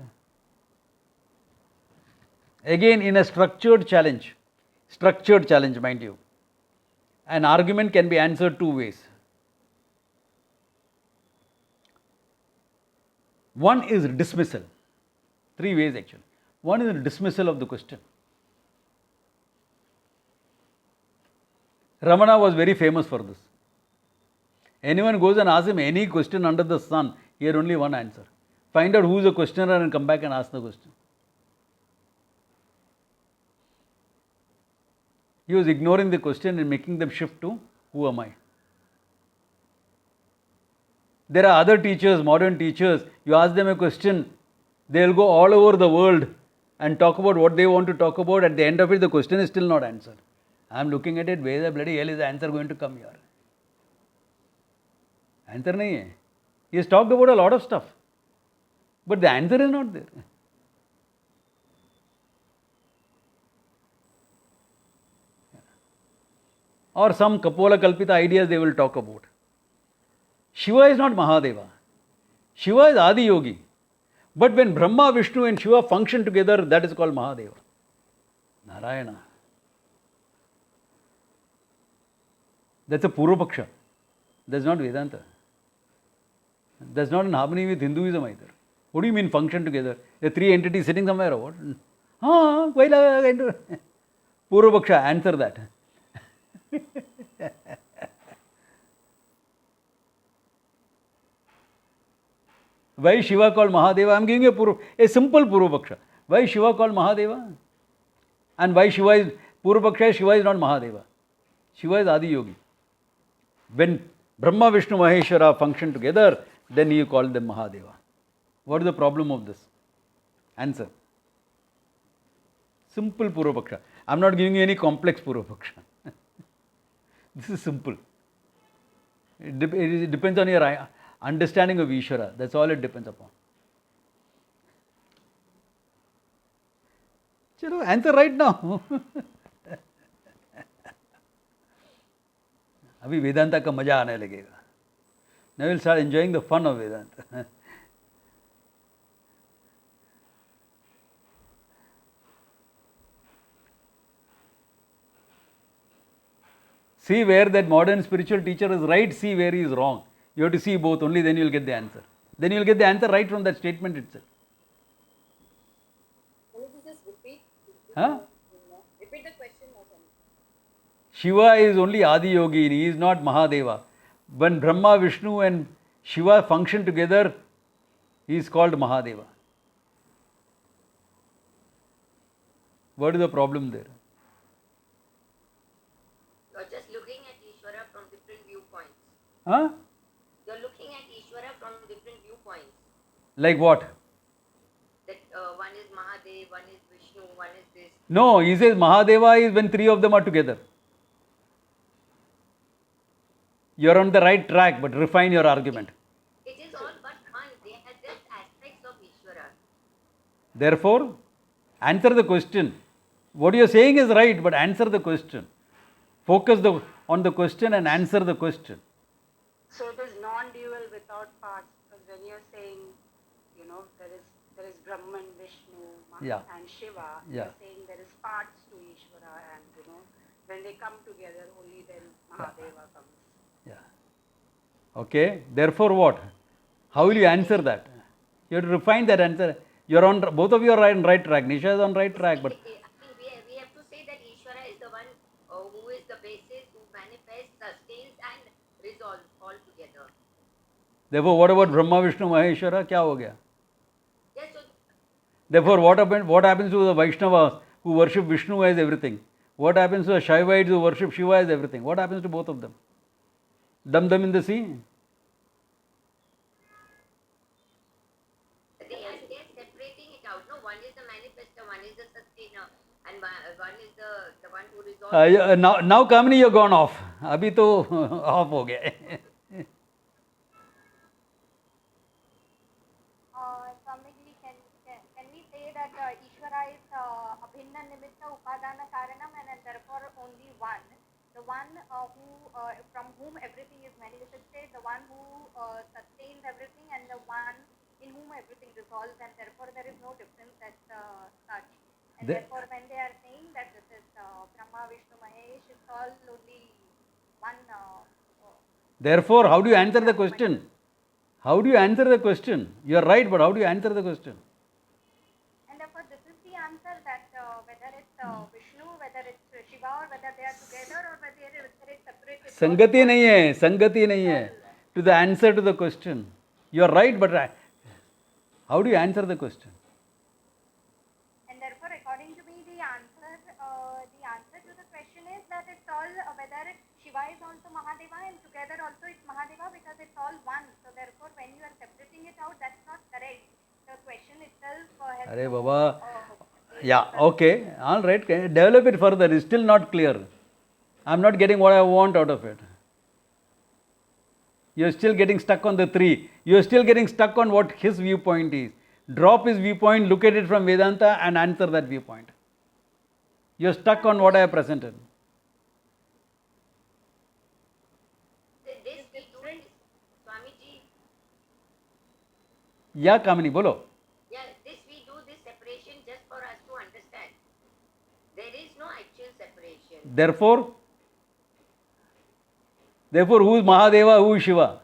Again, in a structured challenge, mind you, an argument can be answered two ways. One is dismissal. Three ways actually. One is dismissal of the question. Ramana was very famous for this. Anyone goes and asks him any question under the sun, he had only one answer. Find out who is the questioner and come back and ask the question. He was ignoring the question and making them shift to, who am I? There are other teachers, modern teachers, you ask them a question, they will go all over the world and talk about what they want to talk about. At the end of it, the question is still not answered. I am looking at it, where the bloody hell is the answer going to come here? Answer nahi hai. He has talked about a lot of stuff, but the answer is not there. or some Kapola Kalpita ideas they will talk about. Shiva is not Mahadeva. Shiva is Adi Yogi. But when Brahma, Vishnu and Shiva function together, that is called Mahadeva. Narayana. That's a Purva-paksha. That's not Vedanta. That's not in harmony with Hinduism either. What do you mean function together? The three entities sitting somewhere or what? Purva-paksha, answer that. Why Shiva called Mahadeva? I am giving a simple Purva-paksha. Why Shiva called Mahadeva? And why Shiva is Purva-paksha? Shiva is not Mahadeva. Shiva is Adi Yogi. When Brahma, Vishnu, Maheshwara function together, then you call them Mahadeva. What is the problem of this? Answer. Simple Purva-paksha. I am not giving you any complex Purva-paksha. This is simple. It depends on your understanding of Ishvara. That's all it depends upon. Chalo, answer right now. अभी वेदांता का मजा आने लगेगा. Now we'll start enjoying the fun of Vedanta. See where that modern spiritual teacher is right, see where he is wrong. You have to see both, only then you will get the answer. Then you will get the answer right from that statement itself. Can you just repeat? Huh? Repeat the question more than. Shiva is only Adi Yogi, he is not Mahadeva. When Brahma, Vishnu and Shiva function together, he is called Mahadeva. What is the problem there? You're just looking at Ishvara from different viewpoints. Huh? You're looking at Ishvara from different viewpoints. Like what? That one is Mahadev, one is Vishnu, one is this. No, he says Mahadeva is when three of them are together. You are on the right track, but refine your argument. It is all but one. They are just aspects of Ishvara. Therefore, answer the question. What you are saying is right, but answer the question. Focus on the question and answer the question. So it is non-dual without parts. Because when you're saying, there is Brahman, Vishnu, Yeah. and Shiva, Yeah. you're saying there is parts to Ishvara, and when they come together, only then Mahadeva comes. Yeah. Okay. Therefore, what? How will you answer that? You have to refine that answer. You're on. Both of you are on right track. Nisha is on right track, but I think we have to say that Ishvara is the one who is the basis, who manifests, sustains, and resolves all together. therefore, what about Brahma, Vishnu, Maheshwara? क्या हो गया? Yes, so Therefore, what happens to the Vaishnavas who worship Vishnu as everything? What happens to the Shaivites who worship Shiva as everything? What happens to both of them? Dump them in the sea? they are separating it out. No, one is the manifester, one is the sustainer, and one is the one who resolves. Now Kamini, you're gone off. अभी तो off हो गया. Swamiji, can we say that Ishvara is abhinna nimitta upadana karanam and therefore only one? The one from whom everything is manifested, the one who sustains everything, and the one in whom everything resolves, and therefore there is no difference as such. And therefore, when they are saying that this is Brahma, Vishnu, Mahesh, it's all only one. Therefore, how do you answer the question? How do you answer the question? You are right, but how do you answer the question? And therefore, this is the answer that whether it's Vishnu, whether it's Shiva, or whether they are together, or whether it's separate. संगति नहीं है, संगति नहीं है. To the answer to the question. You are right, but how do you answer the question? And therefore, according to me, the answer to the question is that it's all whether Shiva is also Mahadeva and together also it's Mahadeva because it's all one. So therefore, when you are separating it out, that's not correct. The question itself has. Arey Baba. Yeah, okay, all right. Develop it further. It's still not clear. I'm not getting what I want out of it. You're still getting stuck on the three. You're still getting stuck on what his viewpoint is. Drop his viewpoint, look at it from Vedanta and answer that viewpoint. You're stuck on what I have presented. या कामिनी बोलो. Yeah, this we do this separation just for us to understand. There is no actual separation. Therefore, who is Mahadeva, who is Shiva?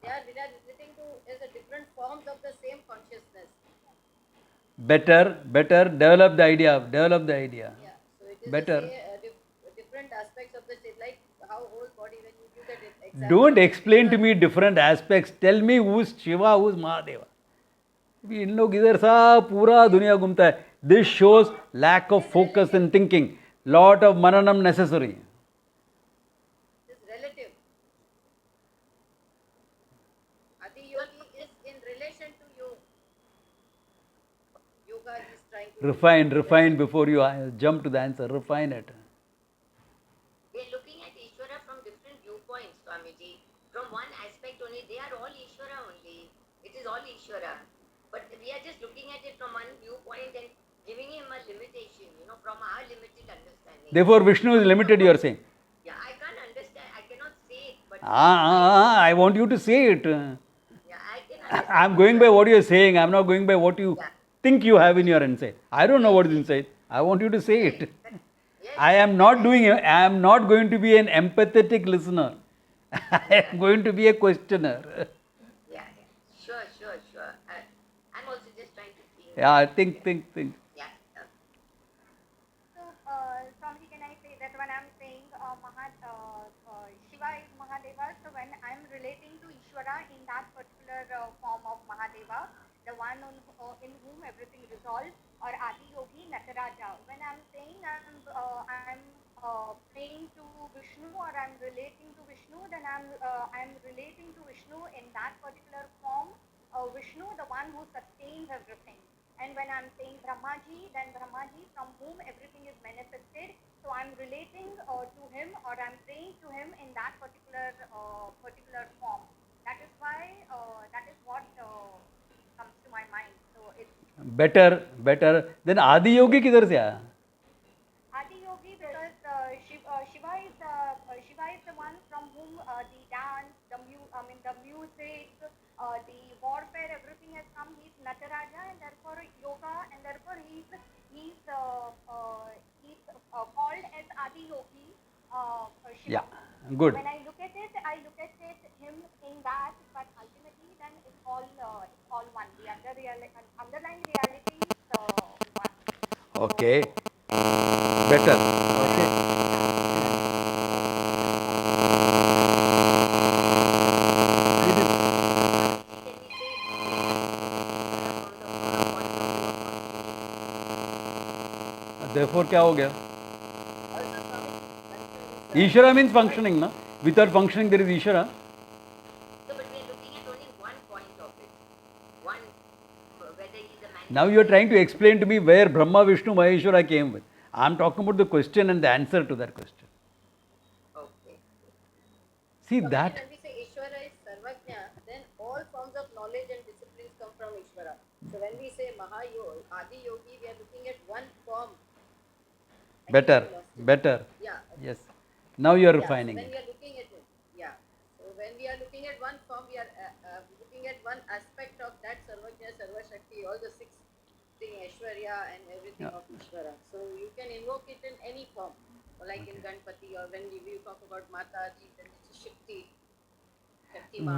They are relating to as a different forms of the same consciousness. Better, develop the idea. Yeah. So it is Better. the different aspects of the state, like how whole body when you give that example. Don't explain to me different aspects. Tell me who is Shiva, who is Mahadeva. इन लोग इधर सब पूरा दुनिया घूमता है. This shows lack of focus and thinking. Lot of mananam necessary. It is relative. Adi yogi is in relation to you. Yoga is trying to Refine before you jump to the answer. Refine it. We are looking at Ishvara from different viewpoints, Swamiji. From one aspect only, they are all Ishvara only. It is all Ishvara. But we are just looking at it from one viewpoint and giving him a limitation, from our limited understanding. Therefore, Vishnu is limited, you are saying. Yeah, I can't understand. I cannot say it, but I want you to say it. yeah, I can understand. I am going by what you are saying. I am not going by what you think you have in your inside. I don't know what is inside. I want you to say it. Yes. I am not going to be an empathetic listener. I am going to be a questioner. Yeah. Sure. I'm also just trying to think. Yeah, think. Yeah. So, Swamiji, can I say that when I'm saying Shiva is Mahadeva, so when I'm relating to Ishvara in that particular form of Mahadeva, the one in whom everything resolves, or Adi Yogi Nataraja, when I'm saying I'm praying to Vishnu or I'm relating to Vishnu, then I'm relating to Vishnu in that particular form, Vishnu, the one who sustains everything. And when I'm saying Brahmaji, then Brahmaji from whom everything is manifested. So I'm relating to him or I'm praying to him in that particular form. That is why that is what comes to my mind. So it's Better. Then Adi Yogi किधर से आया? Adi Yogi because Shiva is the one from whom the dance, the music, the warfare, everything has come. He's Nataraja, and therefore yoga, and therefore he's called as Adi Yogi. Shiva. Yeah, good. When I look at it him in that, but ultimately then it's all one. The underlying reality is one. Okay. Better. Okay. Therefore, क्या हो गया? Ishvara means functioning, na? Without functioning, there is Ishvara. So, but we are looking at only one point of it. Whether he's a man. Now you are trying to explain to me where Brahma, Vishnu, Maheshwara came with. I am talking about the question and the answer to that question. Okay. See When that. we say Ishvara is Sarvajna, then all forms of knowledge and disciplines come from Ishvara. So when we say Adi Yogi, we are looking at one form. Better. Yeah. Yes. Now you are Yeah, refining when it. we are looking at it, yeah. So when we are looking at one form, we are looking at one aspect of that Sarvajna, Sarvashakti, all the 6 thing Aishwarya and everything of Ishvara. So you can invoke it in any form, like in Ganpati, or when we talk about Mataji, then it's Shakti.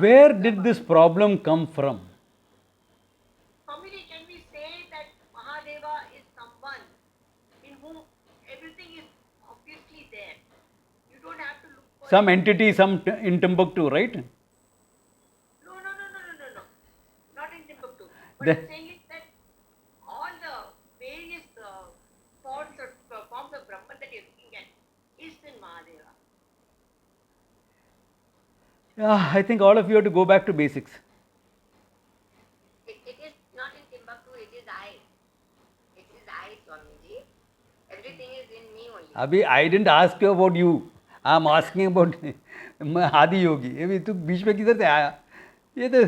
Where did this problem come from? Swamiji, can we say that Mahadeva is someone in whom everything is obviously there? You don't have to look for Some entity, in Timbuktu, right? No. Not in Timbuktu. But Then- I'm saying is that all the various forms of Brahman that you're looking at is in Mahadeva. Yeah, I think all of you have to go back to basics. It is not in Timbuktu, it is I. It is I, Swamiji. Everything is in me only. Abhi, I didn't ask you about you. I am asking about Adi Yogi. अभी तू बीच में किधर से आया? ये तो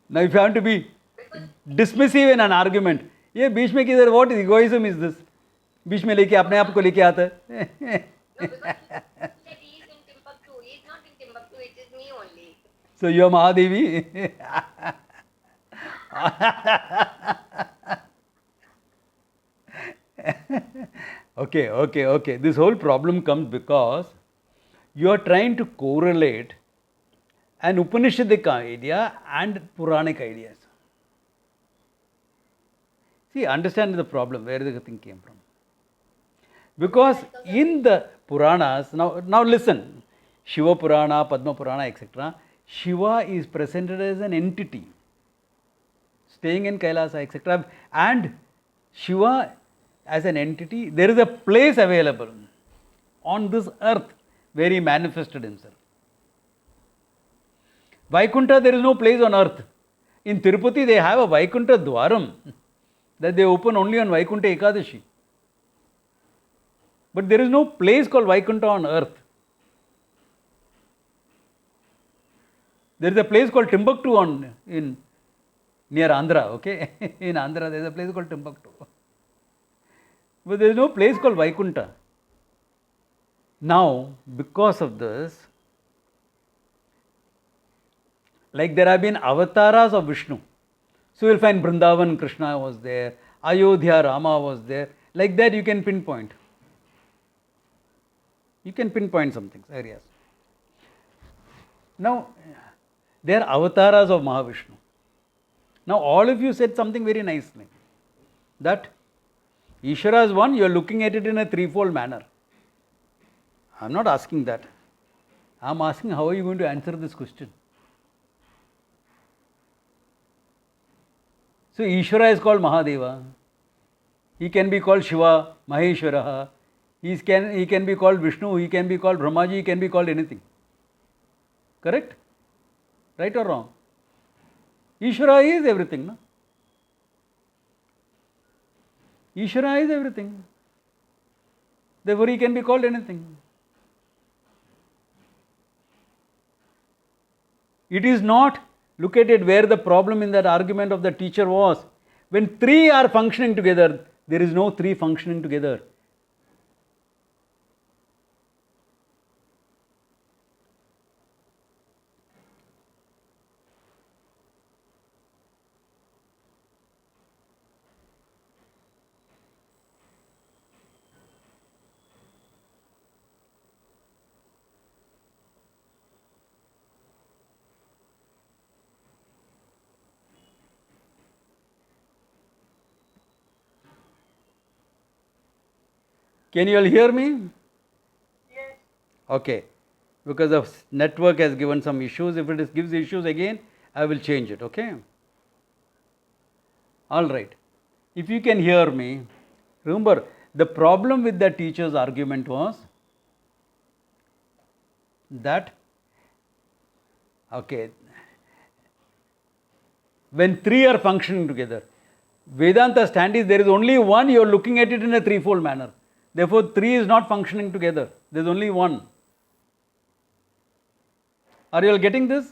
now if you want to be dismissive in an argument, ये बीच में किधर? What egoism is this? बीच में लेके अपने आप को लेके आता है. No, because that he is in Timbuktu. He is not in Timbuktu, it is me only. So you are Mahadevi. Okay. This whole problem comes because you are trying to correlate an Upanishadic idea and Puranic ideas. See, understand the problem, where the thing came from. Because in the Puranas, now listen, Shiva Purana, Padma Purana, etc., Shiva is presented as an entity, staying in Kailasa, etc. And Shiva as an entity, there is a place available on this earth where he manifested himself. Vaikuntha, there is no place on earth. In Tirupati, they have a Vaikuntha Dwaram that they open only on Vaikuntha Ekadashi. But there is no place called Vaikuntha on earth. There is a place called Timbuktu near Andhra, okay? In Andhra, there is a place called Timbuktu. But there is no place called Vaikuntha. Now, because of this, like there have been avatars of Vishnu. So you will find Vrindavan, Krishna was there, Ayodhya, Rama was there. Like that you can pinpoint. You can pinpoint some things, areas. Now, they are avatars of Mahavishnu. Now, all of you said something very nicely. That Ishvara is one, you are looking at it in a threefold manner. I am not asking that. I am asking how are you going to answer this question. So, Ishvara is called Mahadeva. He can be called Shiva, Maheshwara. He can be called Vishnu, he can be called Brahmaji, he can be called anything. Correct? Right or wrong? Ishvara is everything, no? Ishvara is everything. Therefore, he can be called anything. It is not, look at it, where the problem in that argument of the teacher was. When three are functioning together, there is no three functioning together. Can you all hear me? Yes. Okay. Because the network has given some issues. If it gives issues again, I will change it. Okay. All right. If you can hear me, remember the problem with the teacher's argument was that, okay, when three are functioning together, Vedanta stand is there is only one, you are looking at it in a threefold manner. Therefore, three is not functioning together. There is only one. Are you all getting this?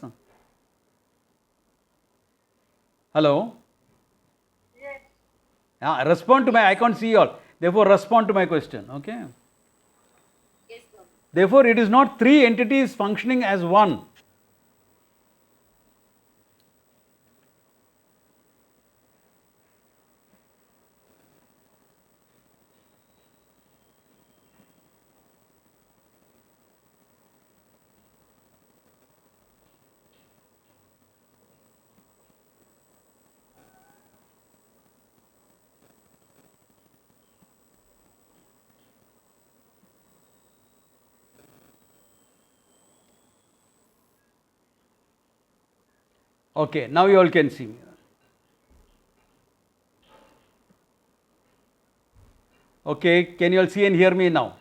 Hello? Yes. Respond to I can't see you all. Therefore, respond to my question. Okay? Yes, ma'am. Therefore, it is not three entities functioning as one. Okay, now you all can see me. Okay, can you all see and hear me now?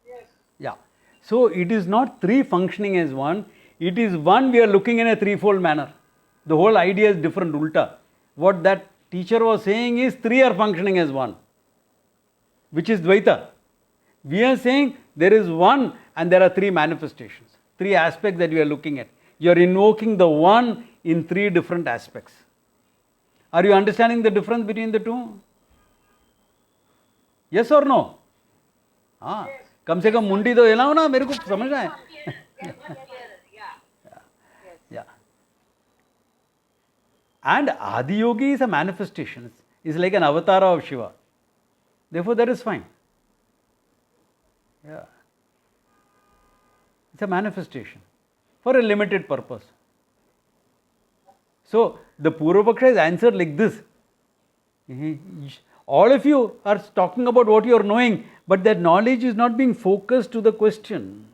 Yes. Yeah. So, it is not three functioning as one, it is one we are looking in a threefold manner. The whole idea is different, ulta. What that teacher was saying is three are functioning as one, which is Dvaita. We are saying there is one and there are three manifestations, three aspects that we are looking at. You are invoking the one in three different aspects. Are you understanding the difference between the two? Yes or no? हाँ, कम से कम मुंडी तो हिलाओ ना, मेरे को समझना है. Yes, yeah. Yeah. And Adiyogi is a manifestation. It's like an avatar of Shiva. Therefore, that is fine. Yeah. It's a manifestation for a limited purpose. So, the Purvapaksha is answered like this. All of you are talking about what you are knowing, but that knowledge is not being focused to the question.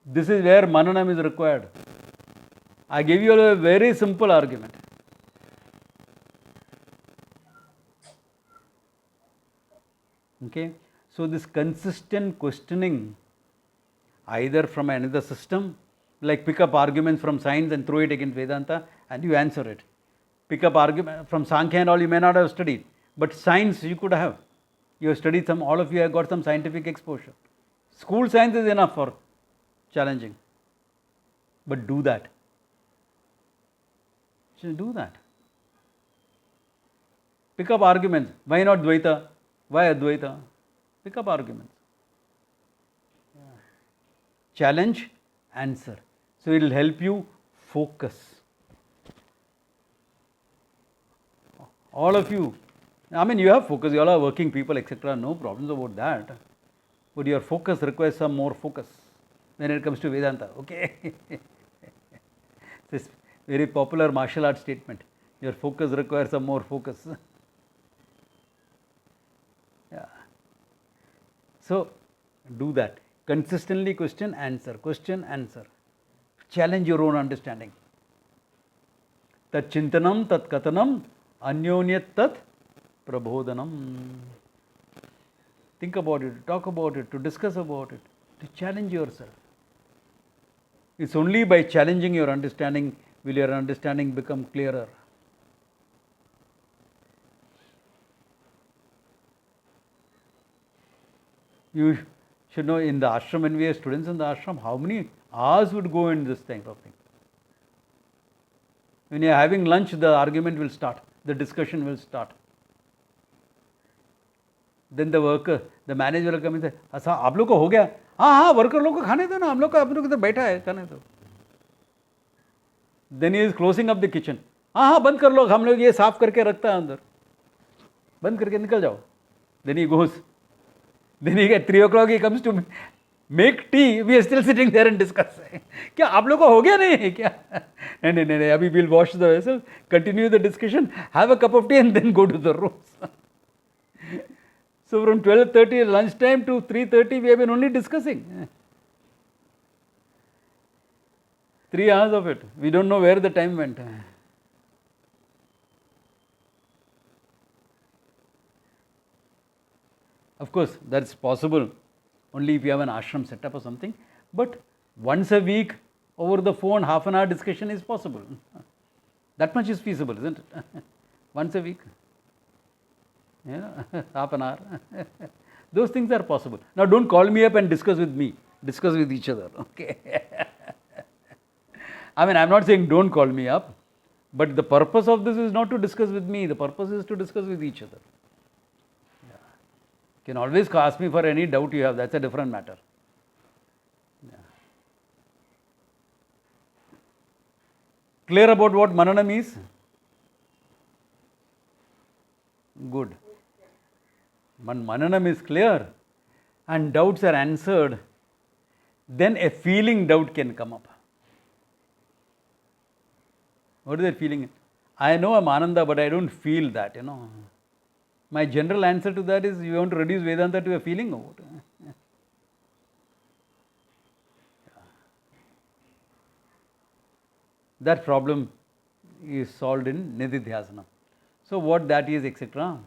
This is where mananam is required. I gave you a very simple argument. Okay, so this consistent questioning, either from another system, like pick up arguments from science and throw it against Vedanta and you answer it. Pick up argument from Sankhya and all you may not have studied, but science you could have. You have studied some, all of you have got some scientific exposure. School science is enough for challenging. But do that. Just do that. Pick up arguments. Why not Dvaita? Why Advaita? Pick up arguments. Challenge, answer. So it will help you focus. All of you, I mean, you have focus, you all are working people, etc. No problems about that. But your focus requires some more focus when it comes to Vedanta. Okay? This very popular martial arts statement. Your focus requires some more focus. Yeah. So, do that. Consistently question, answer. Challenge your own understanding. Tat chintanam, tat katanam, anyonyat tat prabodhanam. Think about it, talk about it, to discuss about it, to challenge yourself. It's only by challenging your understanding will your understanding become clearer. You should know in the ashram, when we have students in the ashram, how many hours would go in this type of thing. When you are having lunch, the argument will start, the discussion will start. Then the worker, the manager will come and say, "अच्छा, आप लोग को हो गया? हाँ, worker लोग को खाने दो ना, हम लोग का इधर बैठा है, खाने दो." Then he is closing up the kitchen. हाँ, बंद कर लो, हम लोग ये साफ करके रखता है अंदर. बंद करके निकल जाओ. Then he goes. Then he at 3 o'clock he comes to make tea. We are still sitting there and discussing. क्या आप लोग को हो गया नहीं क्या? नहीं, अभी we'll wash the vessel, continue the discussion, have a cup of tea and then go to the rooms. So from 12:30 lunchtime to 3:30 we have been only discussing. 3 hours of it. We don't know where the time went. Of course, that's possible only if you have an ashram set up or something. But once a week over the phone, half an hour discussion is possible. That much is feasible, isn't it? Once a week. Yeah, half an hour. Those things are possible. Now don't call me up and discuss with me. Discuss with each other. Okay. I mean, I'm not saying don't call me up. But the purpose of this is not to discuss with me. The purpose is to discuss with each other. You can always ask me for any doubt you have. That's a different matter. Yeah. Clear about what mananam is? Good. When mananam is clear and doubts are answered, then a feeling doubt can come up. What is that feeling? I know I'm Ananda, but I don't feel that, My general answer to that is, you want to reduce Vedanta to a feeling or what? That problem is solved in Nididhyasana. So what that is, etc.,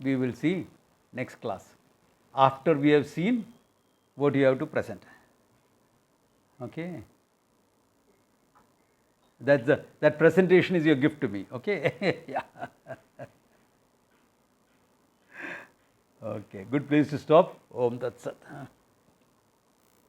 we will see next class. After we have seen what you have to present. Okay? That presentation is your gift to me. Okay? Yeah. Okay, good place to stop. Om Tat Sat.